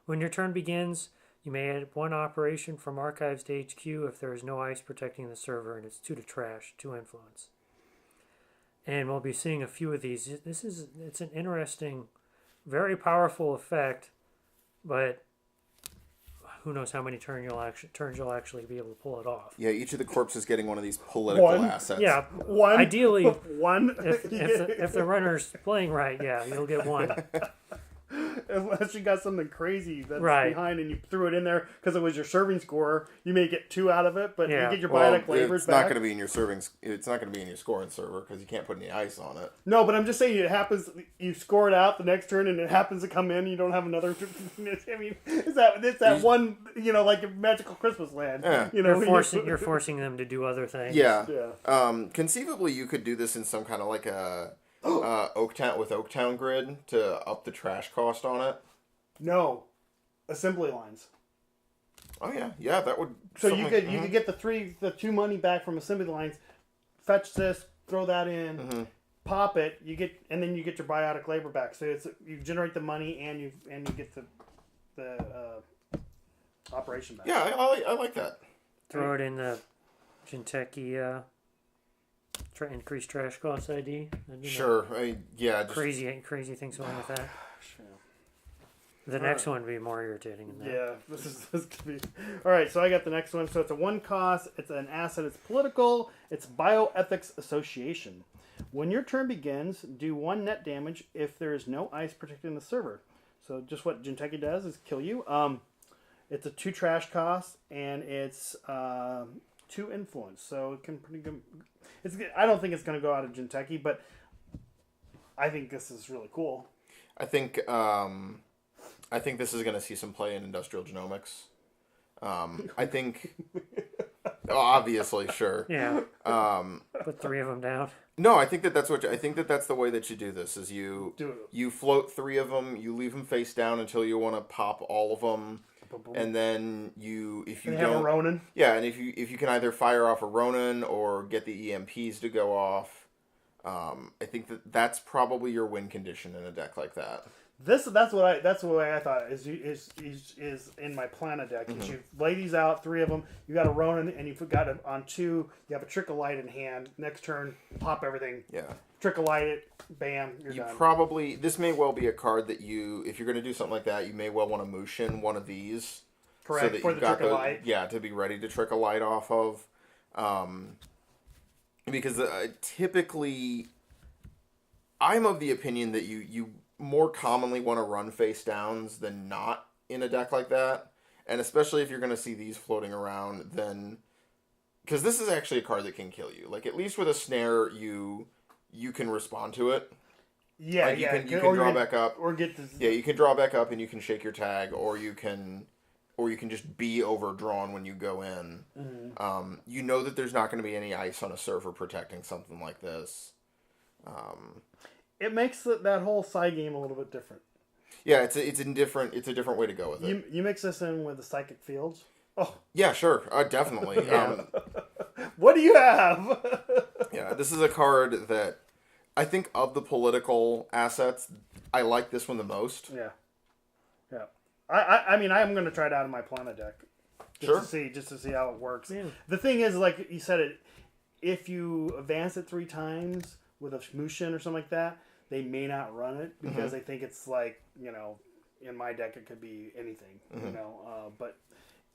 Speaker 3: When your turn begins, you may add 1 operation from archives to HQ if there is no ice protecting the server, and it's 2 to trash, 2 influence. And we'll be seeing a few of these. It's an interesting, very powerful effect, but who knows how many turns you'll actually be able to pull it off.
Speaker 2: Yeah, each of the corps is getting one of these political assets.
Speaker 3: Yeah,
Speaker 1: One.
Speaker 3: ideally,
Speaker 1: One.
Speaker 3: if the runner's playing right, yeah, you'll get one.
Speaker 1: Unless you got something crazy that's
Speaker 3: Right.
Speaker 1: behind and you threw it in there because it was your serving score, you may get 2 out of it, but
Speaker 3: Yeah.
Speaker 1: you get your
Speaker 2: Well,
Speaker 1: biotic labors
Speaker 2: it's
Speaker 1: back.
Speaker 2: not going to be in your serving. It's not going to be in your scoring server because you can't put any ice on it.
Speaker 1: No, but I'm just saying it happens. You score it out the next turn, and it happens to come in. You don't have another. I mean, it's that one. Like a magical Christmas land.
Speaker 2: Yeah.
Speaker 3: You're forcing them to do other things.
Speaker 2: Yeah.
Speaker 1: Yeah.
Speaker 2: Conceivably, you could do this in some kind of like a Oaktown grid to up the trash cost on it.
Speaker 1: No, assembly lines.
Speaker 2: Oh yeah, that would.
Speaker 1: So you could get the 2 money back from assembly lines. Fetch this, throw that in, pop it. And then you get your biotic labor back. So you generate the money and you get the operation back.
Speaker 2: Yeah, I like that.
Speaker 3: Throw it in the Jinteki increased trash cost ID.
Speaker 2: Sure. Just,
Speaker 3: Crazy things going with that. The next one would be more irritating than that.
Speaker 1: Yeah, this could be. All right, so I got the next one. So it's a 1 cost. It's an asset. It's political. It's Bioethics Association. When your turn begins, do 1 net damage if there is no ice protecting the server. So just what Jinteki does is kill you. It's a 2 trash cost and it's 2 influence. So it can pretty good. I don't think it's going to go out of Jinteki, but I think this is really cool.
Speaker 2: I think this is going to see some play in industrial genomics. I think, obviously, sure.
Speaker 3: Yeah. Put 3 of them down.
Speaker 2: No, I think that's the way that you do this. Is you float 3 of them, you leave them face down until you want to pop all of them, and then if you
Speaker 1: have
Speaker 2: don't,
Speaker 1: a Ronin.
Speaker 2: Yeah, and if you can either fire off a Ronin or get the EMPs to go off, I think that's probably your win condition in a deck like that.
Speaker 1: That's the way I thought is in my Plana deck. Mm-hmm. You lay these out, 3 of them. You got a Ronin, and you've got it on 2. You have a Trick of Light in hand. Next turn, pop everything.
Speaker 2: Yeah.
Speaker 1: Trick of Light it. Bam. You're done.
Speaker 2: This may well be a card that if you're going to do something like that, you may well want to Mushin one of these.
Speaker 1: Correct.
Speaker 2: So that
Speaker 1: for
Speaker 2: you've
Speaker 1: the
Speaker 2: got
Speaker 1: Trick of Light.
Speaker 2: Yeah, to be ready to Trick a Light off of. Because typically, I'm of the opinion that you more commonly want to run face downs than not in a deck like that. And especially if you're going to see these floating around, then... Because this is actually a card that can kill you. Like, at least with a snare, you can respond to it.
Speaker 1: Yeah,
Speaker 2: like, you can draw back up.
Speaker 1: Or get this...
Speaker 2: Yeah, you can draw back up and you can shake your tag, or you can just be overdrawn when you go in. Mm-hmm. You know that there's not going to be any ice on a server protecting something like this.
Speaker 1: It makes that whole side game a little bit different.
Speaker 2: Yeah, it's a different way to go with it.
Speaker 1: You mix this in with the Psychic Fields. Oh
Speaker 2: yeah, sure, definitely.
Speaker 1: What do you have?
Speaker 2: Yeah, this is a card that I think of the political assets, I like this one the most.
Speaker 1: Yeah. I mean, I'm going to try it out in my Plana deck. Just to see how it works. Yeah. The thing is, like you said, if you advance it 3 times with a Mushin or something like that, they may not run it because they think it's like, in my deck it could be anything, but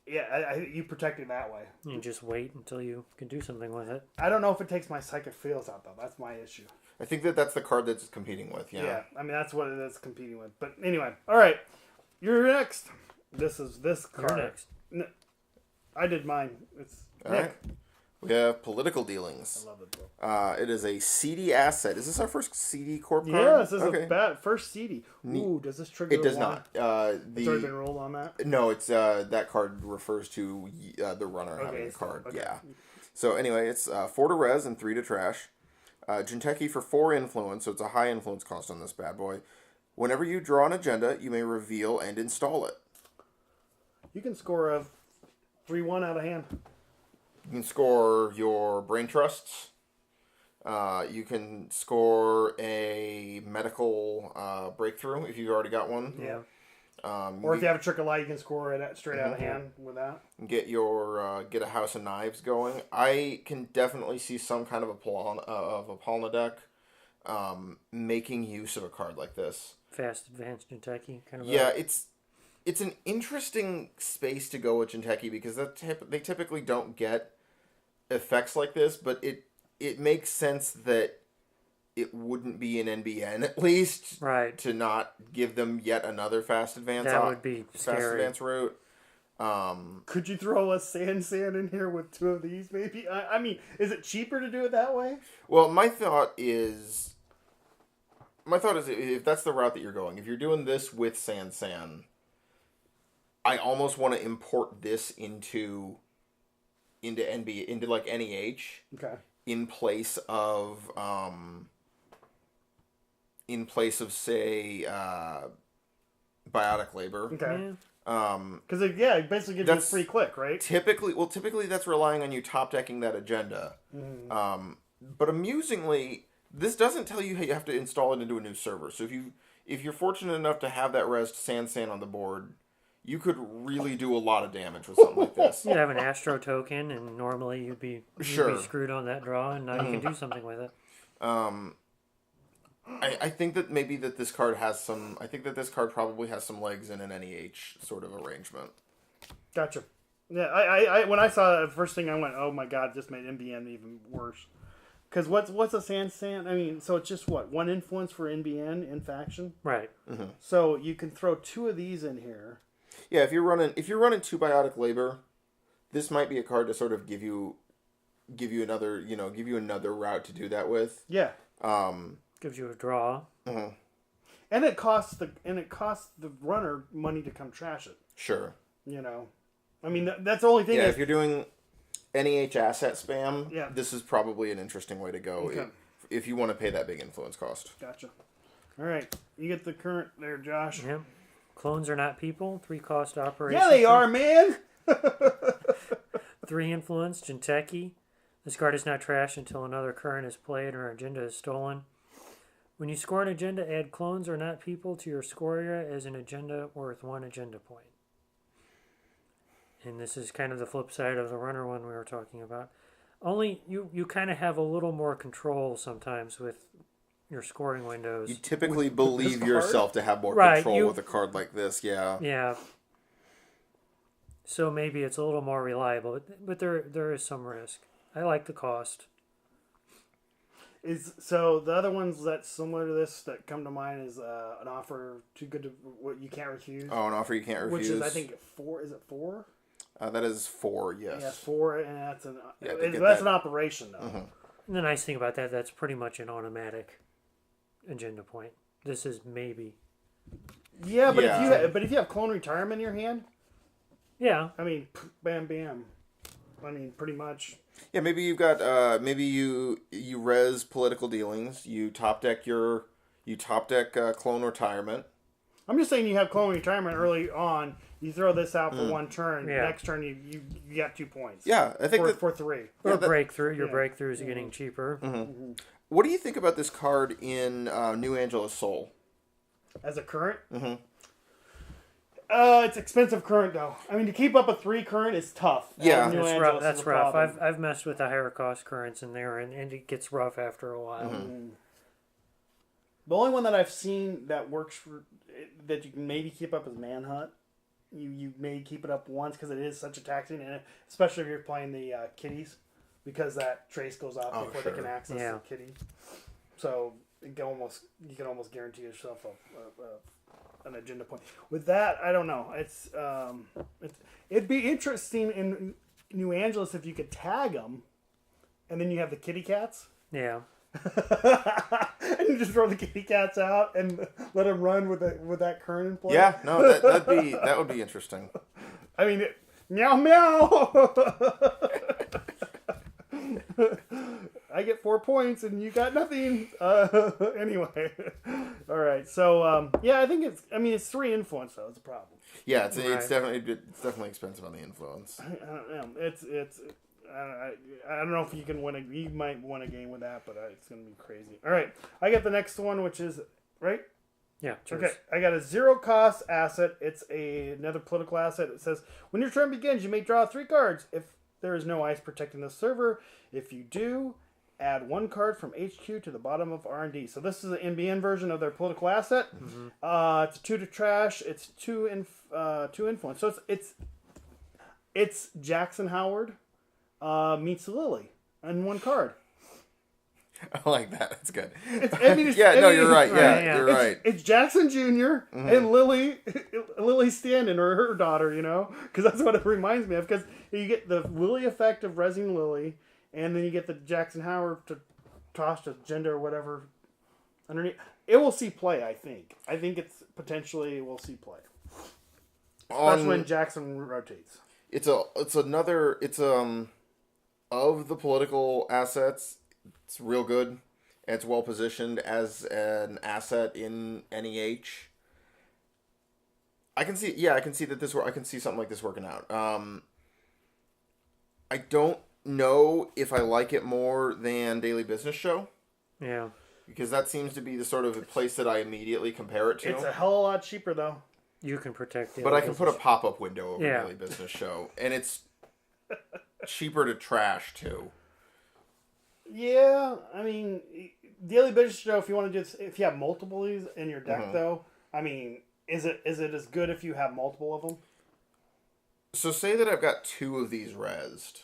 Speaker 1: yeah, you protect it that way.
Speaker 3: You just wait until you can do something with it.
Speaker 1: I don't know if it takes my Psychic Fields out though. That's my issue.
Speaker 2: I think that's the card that's competing with. Yeah.
Speaker 1: I mean that's what it is competing with. But anyway, all right, you're next. This card.
Speaker 3: You're next.
Speaker 1: I did mine. It's
Speaker 2: all
Speaker 1: Nick.
Speaker 2: right. We have political dealings.
Speaker 1: I love it, bro.
Speaker 2: It is a CD asset. Is this our first CD corp card?
Speaker 1: Yeah, this is a first CD. Ooh, does this trigger?
Speaker 2: It does
Speaker 1: not.
Speaker 2: It's
Speaker 1: already been rolled on that.
Speaker 2: No, it's that card refers to the runner having a card. Okay. Yeah. So anyway, it's 4 to res and 3 to trash. Jinteki for 4 influence, so it's a high influence cost on this bad boy. Whenever you draw an agenda, you may reveal and install it.
Speaker 1: You can score a 3-1 out of hand.
Speaker 2: You can score your brain trusts. You can score a medical breakthrough if you've already got one.
Speaker 1: Yeah. Or if you have a Trick of Light, you can score it straight out of hand with that.
Speaker 2: Get a House of Knives going. I can definitely see some kind of a Palna deck making use of a card like this.
Speaker 3: Fast advanced Jinteki kind of.
Speaker 2: Yeah, it's an interesting space to go with Jinteki because they typically don't get effects like this, but it makes sense that it wouldn't be an NBN at least,
Speaker 3: Right.
Speaker 2: to not give them yet another fast advance.
Speaker 3: That would be
Speaker 2: fast
Speaker 3: scary.
Speaker 2: advance route.
Speaker 1: Could you throw a sand in here with 2 of these, maybe? I mean, is it cheaper to do it that way?
Speaker 2: Well, my thought is if that's the route that you're going, if you're doing this with San, I almost want to import this into NB into like NEH.
Speaker 1: Okay.
Speaker 2: In place of say biotic labor.
Speaker 1: Okay.
Speaker 3: Yeah.
Speaker 1: Because it basically gives you a free click, right?
Speaker 2: Typically that's relying on you top decking that agenda. But amusingly, this doesn't tell you how you have to install it into a new server. So if you're fortunate enough to have that res San on the board, you could really do a lot of damage with something like this.
Speaker 3: You'd have an Astro token, and normally you'd be screwed on that draw, and now you can do something with it.
Speaker 2: I think that maybe that this card has some. I think that this card probably has some legs in an NEH sort of arrangement.
Speaker 1: Gotcha. Yeah, I when I saw that, the first thing I went, oh my god, just made NBN even worse. Because what's a San? I mean, so it's just what, 1 influence for NBN in faction?
Speaker 3: Right.
Speaker 2: Mm-hmm.
Speaker 1: So you can throw 2 of these in here.
Speaker 2: Yeah, if you're running 2 biotic labor, this might be a card to sort of give you another route to do that with.
Speaker 1: Yeah.
Speaker 3: Gives you a draw.
Speaker 2: Mm-hmm.
Speaker 1: And it costs the runner money to come trash it.
Speaker 2: Sure.
Speaker 1: You know, I mean that's the only thing.
Speaker 2: Yeah, if you're doing NEH asset spam,
Speaker 1: yeah,
Speaker 2: this is probably an interesting way to go if you want to pay that big influence cost.
Speaker 1: Gotcha. All right, you get the current there, Josh.
Speaker 3: Yeah. Clones are not people. 3 cost operation.
Speaker 1: Yeah, they are, man.
Speaker 3: 3 influence, Jinteki. This card is not trashed until another current is played or agenda is stolen. When you score an agenda, add clones are not people to your score area as an agenda worth 1 agenda point. And this is kind of the flip side of the runner one we were talking about. Only you kind of have a little more control sometimes with your scoring windows.
Speaker 2: You typically believe yourself to have more control with a card like this, yeah.
Speaker 3: Yeah. So maybe it's a little more reliable, but there is some risk. I like the cost.
Speaker 1: So the other ones that's similar to this that come to mind is an offer too good to what you can't refuse.
Speaker 2: Oh, an offer you can't refuse.
Speaker 1: Which is, I think, 4. Is it 4?
Speaker 2: That is 4, yes.
Speaker 1: Yeah, 4, and that's an operation though.
Speaker 2: Mm-hmm.
Speaker 3: And the nice thing about that's pretty much an automatic agenda point. This is maybe.
Speaker 1: Yeah, but if you have clone retirement in your hand,
Speaker 3: yeah,
Speaker 1: I mean, bam, bam. I mean, pretty much.
Speaker 2: Yeah, maybe you've got maybe you res political dealings. You top deck clone retirement.
Speaker 1: I'm just saying you have clone retirement early on. You throw this out for 1 turn. Yeah. Next turn you got 2 points.
Speaker 2: Yeah, I think
Speaker 1: for 3.
Speaker 3: Or breakthrough. Your breakthroughs are getting cheaper.
Speaker 2: Mm-hmm. Mm-hmm. What do you think about this card in New Angela's Soul?
Speaker 1: As a current?
Speaker 2: Mm-hmm.
Speaker 1: It's expensive current though. I mean, to keep up a 3 current is tough.
Speaker 2: Yeah,
Speaker 3: that's rough. I've messed with the higher cost currents in there, and it gets rough after a while.
Speaker 1: Mm-hmm. The only one that I've seen that works that you can maybe keep up is Manhunt. You may keep it up once because it is such a taxing, and especially if you're playing the kitties, because that trace goes off before they can access the kitty. So you can almost guarantee yourself an agenda point. With that, I don't know. It'd be interesting in New Angeles if you could tag them, and then you have the kitty cats.
Speaker 3: Yeah.
Speaker 1: And you just throw the kitty cats out and let them run with that current in play.
Speaker 2: Yeah, no, that would be interesting.
Speaker 1: I mean, meow meow. I get 4 points and you got nothing. Anyway, all right. So yeah, I think it's 3 influence though. It's a problem.
Speaker 2: Yeah, it's definitely expensive on the influence.
Speaker 1: I don't know. I don't know if you can win you might win a game with that, but it's going to be crazy. All right. I got the next one, which is, right?
Speaker 3: Yeah. Cheers.
Speaker 1: Okay. I got a 0 cost asset. It's another political asset. It says, when your turn begins, you may draw 3 cards if there is no ice protecting the server. If you do, add 1 card from HQ to the bottom of R&D. So this is the NBN version of their political asset. It's 2 to trash. It's 2 influence. So it's Jackson Howard meets Lily in 1 card.
Speaker 2: I like that. That's good.
Speaker 1: You're
Speaker 2: right. Yeah, you're right.
Speaker 1: It's Jackson Jr. and Lily Stanton, or her daughter, because that's what it reminds me of. Because you get the Lily effect of resing Lily, and then you get the Jackson Howard to toss to gender or whatever underneath. It will see play, I think. I think it's potentially will see play, especially when Jackson rotates. It's
Speaker 2: of the political assets. It's real good, and it's well positioned as an asset in NEH. I can see that I can see something like this working out. I don't know if I like it more than Daily Business Show.
Speaker 3: Yeah.
Speaker 2: Because that seems to be the sort of place that I immediately compare it to.
Speaker 1: It's a hell of a lot cheaper, though.
Speaker 3: You can protect it.
Speaker 2: But I can put a pop-up window over Daily Business Show, and it's cheaper to trash, too.
Speaker 1: Yeah, I mean, Daily Business Show, if you want to if you have multiple of these in your deck, though, I mean, is it as good if you have multiple of them?
Speaker 2: So say that I've got 2 of these rezzed.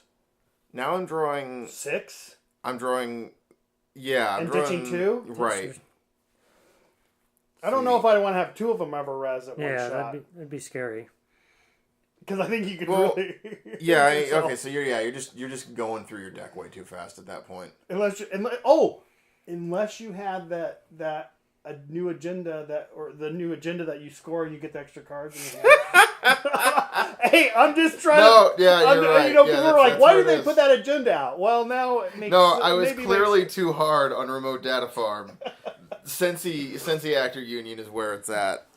Speaker 2: Now I'm drawing...
Speaker 1: 6?
Speaker 2: I'm drawing... Yeah, I'm
Speaker 1: ditching 2?
Speaker 2: Right.
Speaker 1: I don't know if I want to have 2 of them ever res at one shot.
Speaker 3: Yeah, that'd be scary.
Speaker 1: Because I think you could really...
Speaker 2: okay, so you're just going through your deck way too fast at that point.
Speaker 1: Unless you had that a new agenda or the new agenda that you score, you get the extra cards in your hand. Hey, I'm just trying to...
Speaker 2: you're right.
Speaker 1: People are like, why did they put that agenda out? Well, now it makes...
Speaker 2: No, I was clearly too hard on Remote Data Farm. Sensi Actor Union is where it's at.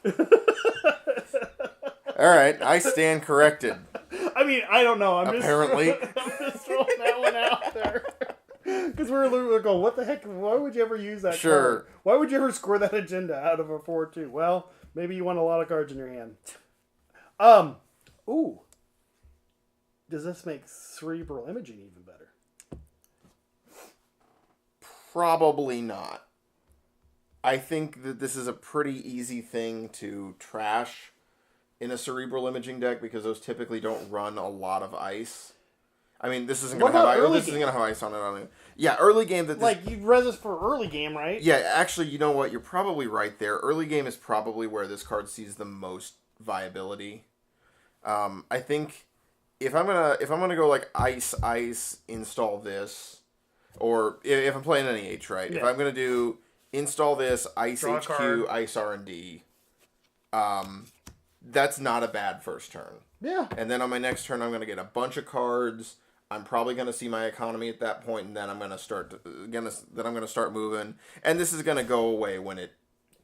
Speaker 2: All right, I stand corrected.
Speaker 1: I mean, I don't know. I'm
Speaker 2: Apparently.
Speaker 1: just throwing that one out there. Because we're going, what the heck? Why would you ever use that card? Why would you ever score that agenda out of a 4-2? Well, maybe you want a lot of cards in your hand. Ooh. Does this make cerebral imaging even better?
Speaker 2: Probably not. I think that this is a pretty easy thing to trash in a cerebral imaging deck because those typically don't run a lot of ice. I mean, this isn't going to have ice on it. Yeah, early game.
Speaker 1: You'd res this for early game, right?
Speaker 2: Yeah, actually, you know what? You're probably right there. Early game is probably where this card sees the most viability. I think if I'm gonna go like ice, install this, or if I'm playing NEH, right? Yeah. If I'm gonna do install this, ice
Speaker 1: Draw
Speaker 2: HQ, ice R&D, that's not a bad first turn.
Speaker 1: Yeah.
Speaker 2: And then on my next turn, I'm gonna get a bunch of cards. I'm probably gonna see my economy at that point, and then I'm gonna start moving. And this is gonna go away when it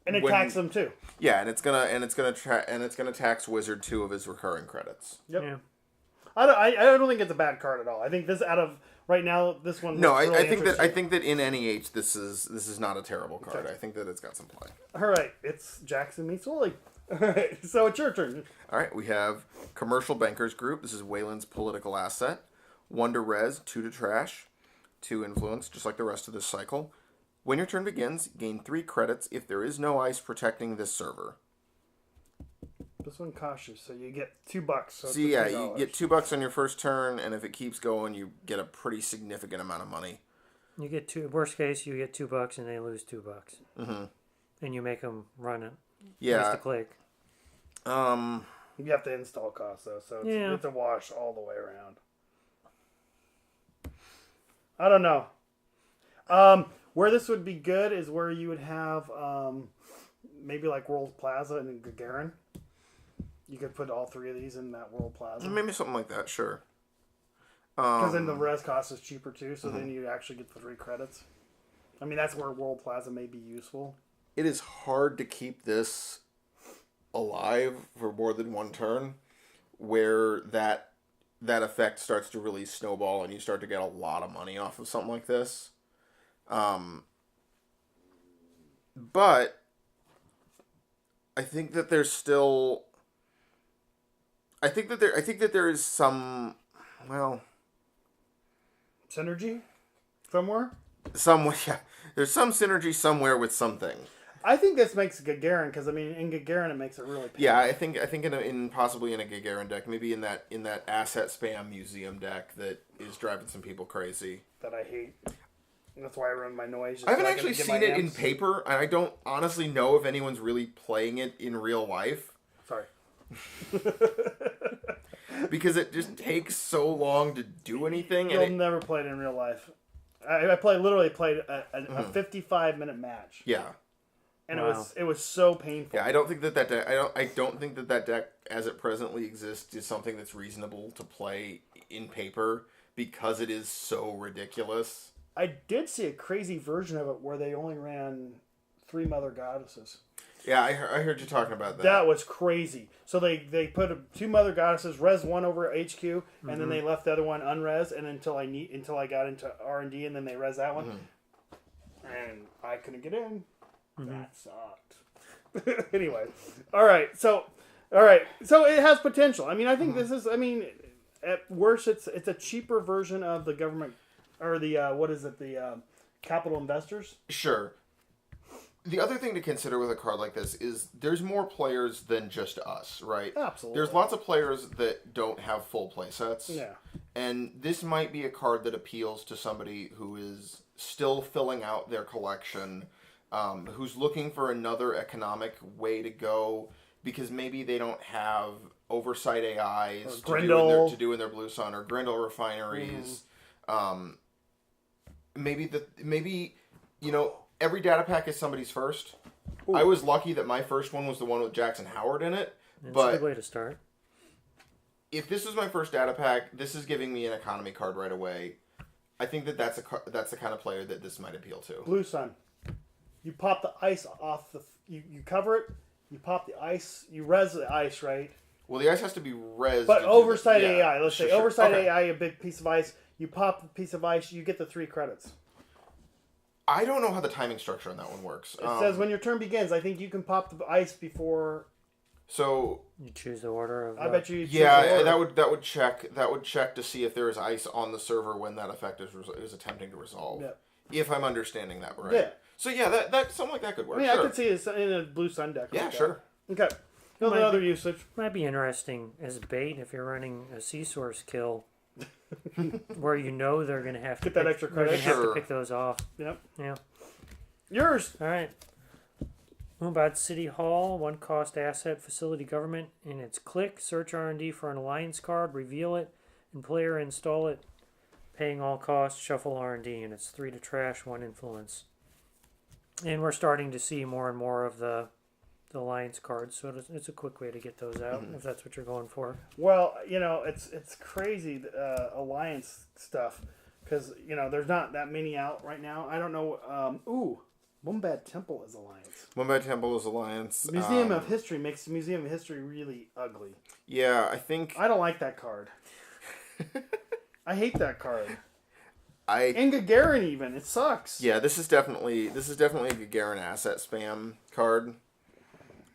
Speaker 1: tax them too.
Speaker 2: Yeah, and it's gonna tax Wizard 2 of his recurring credits.
Speaker 1: Yep. Yeah. I don't think it's a bad card at all. I think this right now this one.
Speaker 2: No, I think that in NEH this is not a terrible card. Okay. I think that it's got some play.
Speaker 1: All right, it's Jackson meets Wooly. All right, so it's your turn.
Speaker 2: All right, we have Commercial Bankers Group. This is Wayland's political asset. 1 to res, 2 to trash, 2 influence, just like the rest of this cycle. When your turn begins, gain 3 credits if there is no ice protecting this server.
Speaker 1: This one costs you, so you get $2. So
Speaker 2: yeah, you get $2 on your first turn, and if it keeps going, you get a pretty significant amount of money.
Speaker 3: You get worst case, you get $2 and they lose $2. Mm-hmm. And you make them run it.
Speaker 2: Yeah.
Speaker 3: Just to click.
Speaker 1: You have to install costs, though, so it's a wash all the way around. I don't know. Where this would be good is where you would have maybe like World Plaza and Gagarin. You could put all 3 of these in that World Plaza.
Speaker 2: Maybe something like that, sure.
Speaker 1: Because then the res cost is cheaper too, so then you actually get the 3 credits. I mean, that's where World Plaza may be useful.
Speaker 2: It is hard to keep this alive for more than one turn, where that effect starts to really snowball and you start to get a lot of money off of something like this. But I think that there's still... I think that there is some, well...
Speaker 1: synergy? Somewhere?
Speaker 2: Yeah, there's some synergy somewhere with something.
Speaker 1: I think this makes Gagarin because I mean in Gagarin it makes it really painful.
Speaker 2: Yeah, I think in possibly in a Gagarin deck, maybe in that asset spam museum deck that is driving some people crazy.
Speaker 1: That I hate. That's why I run my noise.
Speaker 2: I haven't actually seen it in paper, and I don't honestly know if anyone's really playing it in real life.
Speaker 1: Sorry.
Speaker 2: Because it just takes so long to do anything.
Speaker 1: You'll never play it in real life. I literally played a 55-minute match.
Speaker 2: Yeah.
Speaker 1: And it was so painful.
Speaker 2: Yeah, I don't think that deck. I don't think that deck, as it presently exists, is something that's reasonable to play in paper because it is so ridiculous.
Speaker 1: I did see a crazy version of it where they only ran 3 Mother Goddesses.
Speaker 2: Yeah, I heard you talking about that.
Speaker 1: That was crazy. So they put 2 Mother Goddesses, res one over HQ, and then they left the other one unres, and until I got into R&D, and then they res that one, and I couldn't get in. That sucked. Anyway, all right. So it has potential. I mean, I think this is. I mean, at worst, it's a cheaper version of the government or the the capital investors.
Speaker 2: Sure. The other thing to consider with a card like this is there's more players than just us, right?
Speaker 1: Absolutely.
Speaker 2: There's lots of players that don't have full play sets.
Speaker 1: Yeah.
Speaker 2: And this might be a card that appeals to somebody who is still filling out their collection, who's looking for another economic way to go because maybe they don't have oversight AIs to do in their Blue Sun or Grendel refineries. Maybe every data pack is somebody's first. Ooh. I was lucky that my first one was the one with Jackson Howard in it.
Speaker 3: That's a good way to start.
Speaker 2: If this was my first data pack, this is giving me an economy card right away. I think that's the kind of player that this might appeal to.
Speaker 1: Blue Sun. You pop the ice off you cover it, you pop the ice, you res the ice, right?
Speaker 2: Well, the ice has to be res.
Speaker 1: But oversight AI. Let's say oversight AI, a big piece of ice. You pop the piece of ice, you get the 3 credits.
Speaker 2: I don't know how the timing structure on that one works.
Speaker 1: It says when your turn begins, I think you can pop the ice before.
Speaker 2: So
Speaker 3: you choose the order of.
Speaker 1: I bet you.
Speaker 2: Yeah, that would check to see if there is ice on the server when that effect is attempting to resolve. Yeah. If I'm understanding that right. Yeah. So yeah, that something like that could work.
Speaker 1: I mean, sure. I could see it in a Blue Sun deck.
Speaker 2: Yeah, sure.
Speaker 1: Okay. Another usage
Speaker 3: might be interesting as bait if you're running a sea source kill. Where they're going to have to
Speaker 1: get that extra credit.
Speaker 3: Have to pick those off.
Speaker 1: Yep.
Speaker 3: Yeah.
Speaker 1: Yours.
Speaker 3: All right. Mumbad City Hall, 1 cost asset, facility government, and it's click, search R&D for an alliance card, reveal it, and player install it, paying all costs, shuffle R&D, and it's 3 to trash, 1 influence. And we're starting to see more and more of the alliance cards, so it's a quick way to get those out if that's what you're going for.
Speaker 1: Well, it's crazy alliance stuff because there's not that many out right now. I don't know. Mumbad Temple is alliance.
Speaker 2: Mumbad Temple is alliance.
Speaker 1: Museum of History makes the Museum of History really ugly.
Speaker 2: Yeah, I think
Speaker 1: I don't like that card. I hate that card. And Gagarin even it sucks.
Speaker 2: Yeah, this is definitely a Gagarin asset spam card.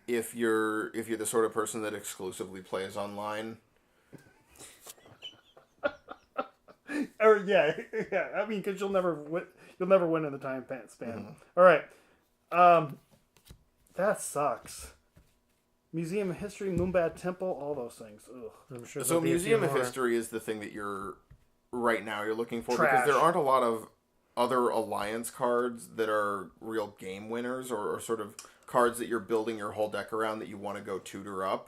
Speaker 2: If you're the sort of person that exclusively plays online.
Speaker 1: Or yeah. I mean, because you'll never win in the time span. All right, that sucks. Museum of History, Mumbad Temple, all those things. Ugh.
Speaker 3: I'm sure.
Speaker 2: So Museum of History is the thing that you're looking for because there aren't a lot of other alliance cards that are real game winners or sort of cards that you're building your whole deck around that you want to go tutor up.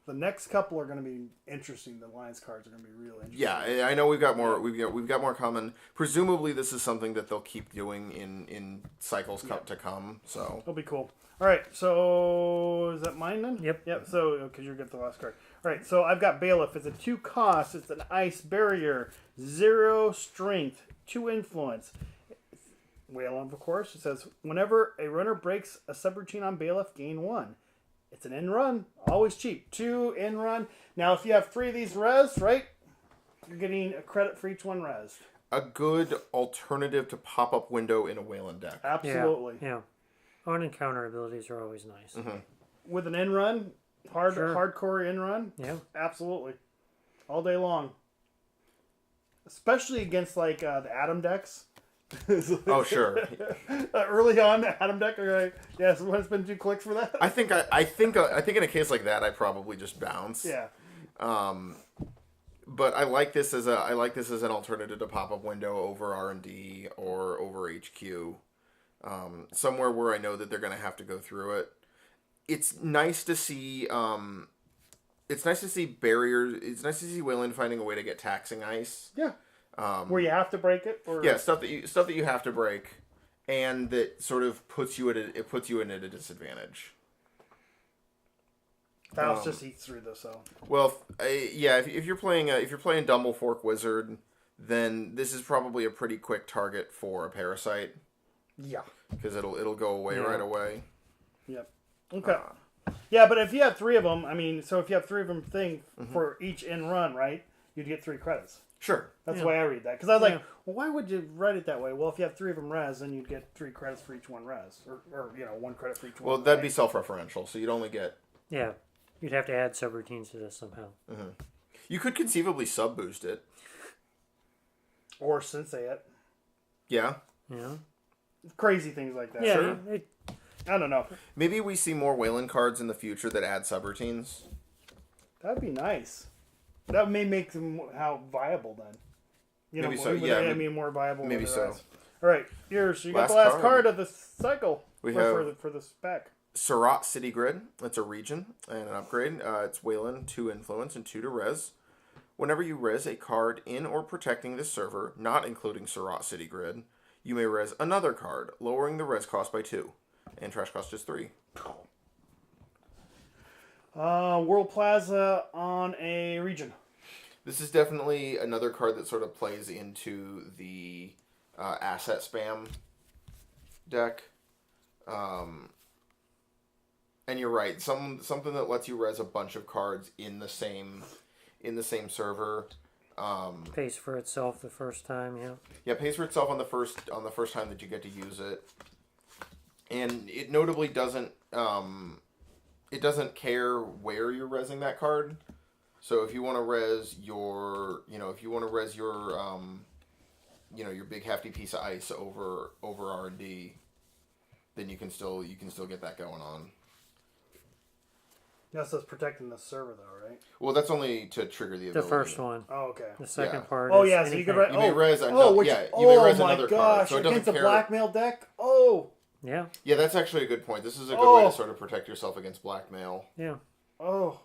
Speaker 1: The next couple are going to be interesting. The alliance cards are going to be real interesting.
Speaker 2: Yeah, I know we've got more. We've got more coming. Presumably, this is something that they'll keep doing in cycles to come. So
Speaker 1: it'll be cool. All right, so is that mine then?
Speaker 3: Yep.
Speaker 1: So because you're good the last card. All right, so I've got Bailiff. It's a 2 cost. It's an ice barrier, 0 strength, 2 influence. Whale of course. It says whenever a runner breaks a subroutine on Bailiff, gain 1. It's an end run, always cheap. 2 end run. Now, if you have 3 of these res, right, you're getting a credit for each one res.
Speaker 2: A good alternative to pop-up window in a Wayland deck.
Speaker 1: Absolutely.
Speaker 3: Yeah. On-encounter abilities are always nice.
Speaker 2: Mm-hmm.
Speaker 1: With an end run, hardcore end run.
Speaker 3: Yeah.
Speaker 1: Absolutely. All day long. Especially against like the Atom decks.
Speaker 2: Oh, sure.
Speaker 1: Early on, Adam Deck, you're like, yes, when it's been 2 clicks for that.
Speaker 2: I think in a case like that, I probably just bounce.
Speaker 1: Yeah.
Speaker 2: But I like this as an alternative to pop-up window over R&D or over HQ. Somewhere where I know that they're going to have to go through it. It's nice to see. It's nice to see barriers. It's nice to see Wayland finding a way to get taxing ice.
Speaker 1: Yeah. Where you have to break it, or
Speaker 2: Yeah, stuff that you have to break, and that sort of puts you at a disadvantage.
Speaker 1: Faust just eats through this. So
Speaker 2: Well, if you're playing Dumble Fork Wizard, then this is probably a pretty quick target for a Parasite.
Speaker 1: Yeah.
Speaker 2: Because it'll go away right away.
Speaker 1: Yep. Okay. Yeah, but if you have 3 of them, I mean, so if you have 3 of them for each in run, right? You'd get 3 credits.
Speaker 2: Sure.
Speaker 1: That's the way I read that. Because I was like, well, why would you write it that way? Well, if you have 3 of them res, then you'd get 3 credits for each one res. Or 1 credit for each one.
Speaker 2: Well, that'd be self-referential, so you'd only get...
Speaker 3: Yeah. You'd have to add subroutines to this somehow.
Speaker 2: Mm-hmm. You could conceivably sub-boost it.
Speaker 1: Or sensei it.
Speaker 2: Yeah.
Speaker 3: Yeah.
Speaker 1: Crazy things like that.
Speaker 3: Yeah.
Speaker 2: Sure.
Speaker 1: I don't know.
Speaker 2: Maybe we see more Wayland cards in the future that add subroutines.
Speaker 1: That'd be nice. That may make them how viable then.
Speaker 2: Maybe so.
Speaker 1: Yeah, I mean more viable.
Speaker 2: Maybe so.
Speaker 1: All right, yours. You got
Speaker 2: Last
Speaker 1: the last
Speaker 2: card.
Speaker 1: card of the cycle.
Speaker 2: We
Speaker 1: for the spec.
Speaker 2: Surat City Grid. It's a region and an upgrade. It's Wayland, 2 influence and 2 to res. Whenever you res a card in or protecting this server, not including Surat City Grid, you may res another card, lowering the res cost by 2, and trash cost is 3.
Speaker 1: World Plaza on a region.
Speaker 2: This is definitely another card that sort of plays into the asset spam deck. And you're right, something that lets you res a bunch of cards in the same server.
Speaker 3: Pays for itself the first time, yeah.
Speaker 2: Yeah, pays for itself on the first time that you get to use it. And it notably doesn't care where you're resing that card. So if you want to res your your big hefty piece of ice over R&D, then you can still get that going on.
Speaker 1: Yes, that's protecting the server though, right?
Speaker 2: Well, that's only to trigger the
Speaker 3: The
Speaker 2: ability.
Speaker 3: first one.
Speaker 1: Oh, okay.
Speaker 3: The second
Speaker 2: Yeah.
Speaker 3: part.
Speaker 1: Oh
Speaker 3: is
Speaker 1: yeah, so
Speaker 3: anything.
Speaker 1: you could
Speaker 2: You may res
Speaker 1: you
Speaker 2: may res
Speaker 1: my
Speaker 2: another
Speaker 1: gosh,
Speaker 2: card, so it doesn't
Speaker 1: against a
Speaker 2: care.
Speaker 1: blackmail deck. Oh.
Speaker 3: Yeah.
Speaker 2: Yeah, that's actually a good point. This is a good way to sort of protect yourself against blackmail.
Speaker 3: Yeah.
Speaker 1: Oh.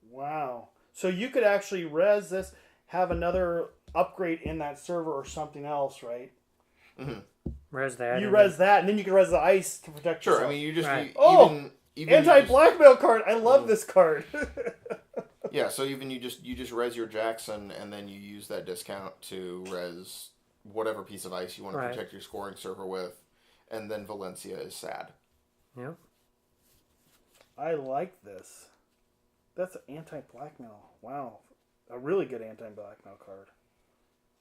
Speaker 1: Wow. So you could actually res this, have another upgrade in that server or something else, right?
Speaker 2: Mm-hmm.
Speaker 3: Res that.
Speaker 1: You res that, and then you can res the ice to protect
Speaker 2: Sure,
Speaker 1: yourself.
Speaker 2: I mean, you just...
Speaker 3: Right.
Speaker 2: Even
Speaker 1: anti-blackmail card. I love this card.
Speaker 2: Yeah, so even you just res your Jackson, and then you use that discount to res whatever piece of ice you want to protect your scoring server with, and then Valencia is sad.
Speaker 3: Yeah.
Speaker 1: I like this. That's anti-blackmail. Wow. A really good anti-blackmail card.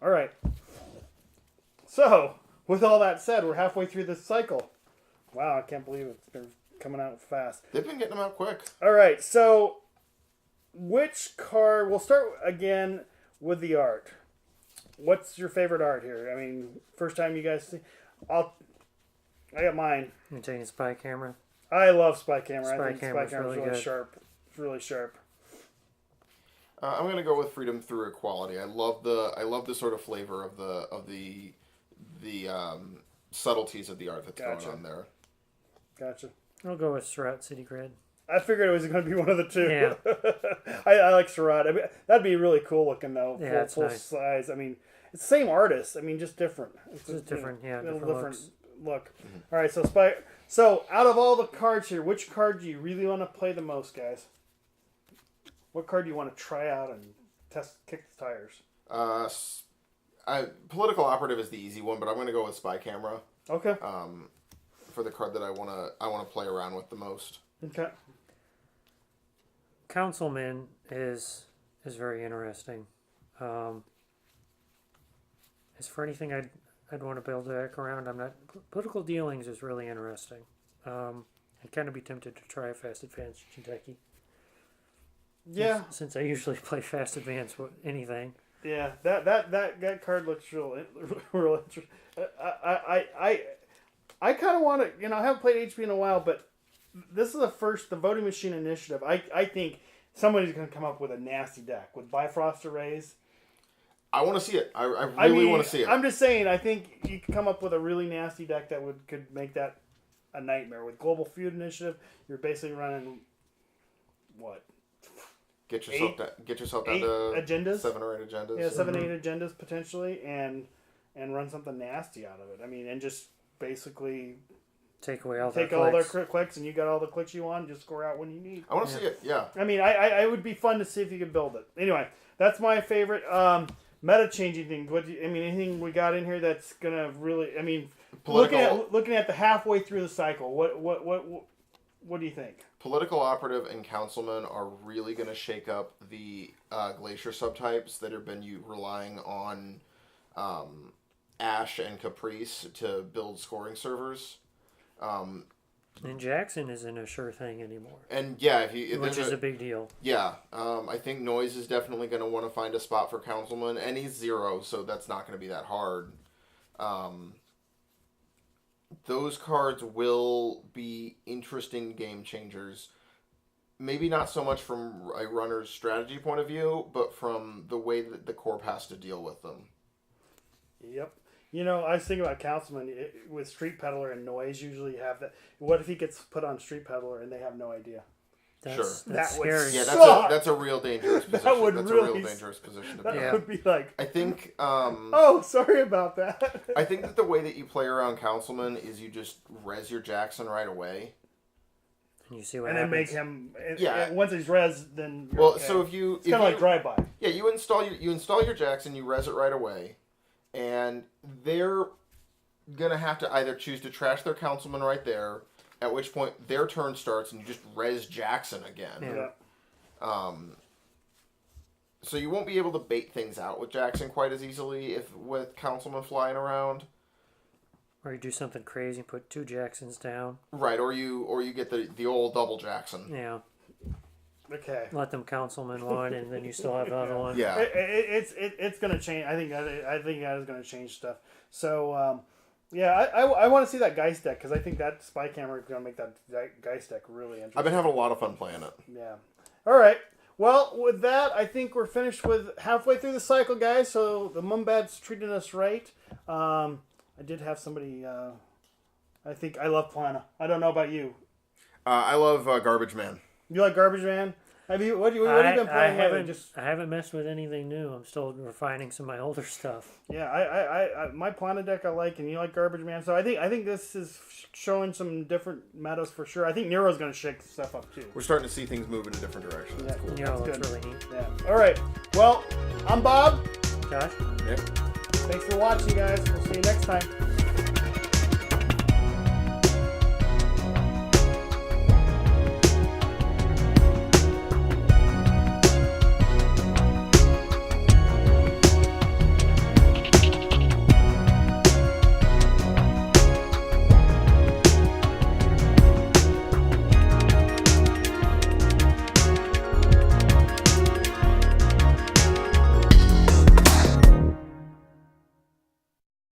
Speaker 1: All right. So, with all that said, we're halfway through this cycle. Wow, I can't believe it's been coming out fast.
Speaker 2: They've been getting them out quick.
Speaker 1: All right, so which card... We'll start again with the art. What's your favorite art here? I mean, first time you guys see... I got mine.
Speaker 3: You taking spy camera?
Speaker 1: I love Spy Camera. I think
Speaker 3: Camera's
Speaker 1: Spy Camera's
Speaker 3: really
Speaker 1: really
Speaker 3: good.
Speaker 1: sharp. It's really sharp.
Speaker 2: I'm gonna go with Freedom Through Equality. I love the sort of flavor of the subtleties of the art that's going on there.
Speaker 1: Gotcha.
Speaker 3: I'll go with Surat City Grid.
Speaker 1: I figured it was going to be one of the two.
Speaker 3: Yeah.
Speaker 1: I like Surat. I mean, that'd be really cool looking though.
Speaker 3: Yeah, it's
Speaker 1: full
Speaker 3: nice.
Speaker 1: size. I mean, it's the same artist. I mean, just different. It's
Speaker 3: Just different, yeah,
Speaker 1: little
Speaker 3: different
Speaker 1: look. All right, so Spy. So out of all the cards here, which card do you really want to play the most, guys? What card do you want to try out and kick the tires?
Speaker 2: Political Operative is the easy one, but I'm going to go with Spy Camera.
Speaker 1: Okay.
Speaker 2: For the card that I want to play around with the most.
Speaker 1: Okay.
Speaker 3: Councilman is very interesting. As for anything I'd want to build a deck around, I'm not. Political dealings is really interesting. I'd kind of be tempted to try a fast advance Kentucky.
Speaker 1: Yeah.
Speaker 3: Since I usually play fast advance with anything.
Speaker 1: Yeah, that card looks real interesting. I kind of want to, I haven't played HP in a while, but this is the voting machine initiative. I think somebody's going to come up with a nasty deck with Bifrost Arrays.
Speaker 2: I want to see it. I really want to see it.
Speaker 1: I'm just saying, I think you could come up with a really nasty deck that could make that a nightmare. With Global Feud Initiative, you're basically running, what?
Speaker 2: Get yourself down to
Speaker 1: agendas?
Speaker 2: 7 or 8 agendas.
Speaker 1: Yeah, 7, 8 agendas potentially, and run something nasty out of it. I mean, and just basically
Speaker 3: take all
Speaker 1: their clicks, and you got all the clicks you want. Just score out when you need.
Speaker 2: I want to see it. Yeah.
Speaker 1: I mean, I would be fun to see if you could build it. Anyway, that's my favorite meta changing thing. Anything we got in here that's gonna really? I mean, looking at the halfway through the cycle, what do you think?
Speaker 2: Political Operative and Councilman are really going to shake up the Glacier subtypes that have been relying on Ash and Caprice to build scoring servers.
Speaker 3: And Jackson isn't a sure thing anymore.
Speaker 2: And yeah,
Speaker 3: which is a big deal.
Speaker 2: Yeah, I think Noise is definitely going to want to find a spot for Councilman, and he's 0, so that's not going to be that hard. Those cards will be interesting game changers. Maybe not so much from a runner's strategy point of view, but from the way that the Corp has to deal with them.
Speaker 1: Yep. I was thinking about Councilman with Street Peddler and Noise. Usually have that. What if he gets put on Street Peddler and they have no idea?
Speaker 3: That's
Speaker 1: scary.
Speaker 3: Yeah,
Speaker 2: that's a real dangerous position. A real dangerous position to be in.
Speaker 1: That would be like.
Speaker 2: I think.
Speaker 1: Oh, sorry about that.
Speaker 2: I think that the way that you play around Councilman is you just res your Jackson right away.
Speaker 3: And you see what
Speaker 1: happens.
Speaker 3: And
Speaker 1: then make him. Yeah. Once he's res, then. You're okay.
Speaker 2: So if you.
Speaker 1: It's kind of like drive-by.
Speaker 2: Yeah, you install your Jackson, you res it right away, and they're gonna have to either choose to trash their Councilman right there. At which point their turn starts and you just res Jackson again.
Speaker 1: Yeah.
Speaker 2: So you won't be able to bait things out with Jackson quite as easily with Councilman flying around.
Speaker 3: Or you do something crazy and put 2 Jacksons down.
Speaker 2: Right, or you get the old double Jackson.
Speaker 3: Yeah.
Speaker 1: Okay.
Speaker 3: Let them Councilman one, and then you still have the other one.
Speaker 2: Yeah.
Speaker 1: It's going to change. I think that is going to change stuff. So. Yeah, I want to see that Geist deck because I think that Spy Camera is going to make that Geist deck really interesting.
Speaker 2: I've been having a lot of fun playing it.
Speaker 1: Yeah. All right. Well, with that, I think we're finished with halfway through the cycle, guys. So the Mumbad's treating us right. I did have somebody. I think I love Plana. I don't know about you.
Speaker 2: I love Garbage Man.
Speaker 1: You like Garbage Man? What have you been playing lately?
Speaker 3: I haven't messed with anything new. I'm still refining some of my older stuff.
Speaker 1: Yeah, I my Plana deck I like, and you like Garbage Man. So I think this is showing some different metas for sure. I think Nero's going to shake stuff up too.
Speaker 2: We're starting to see things move in a different direction.
Speaker 1: Yeah,
Speaker 2: cool.
Speaker 3: Yeah, that's really neat.
Speaker 1: Yeah. All right. Well, I'm Bob.
Speaker 3: Josh.
Speaker 2: Yep.
Speaker 1: Thanks for watching, guys. We'll see you next time.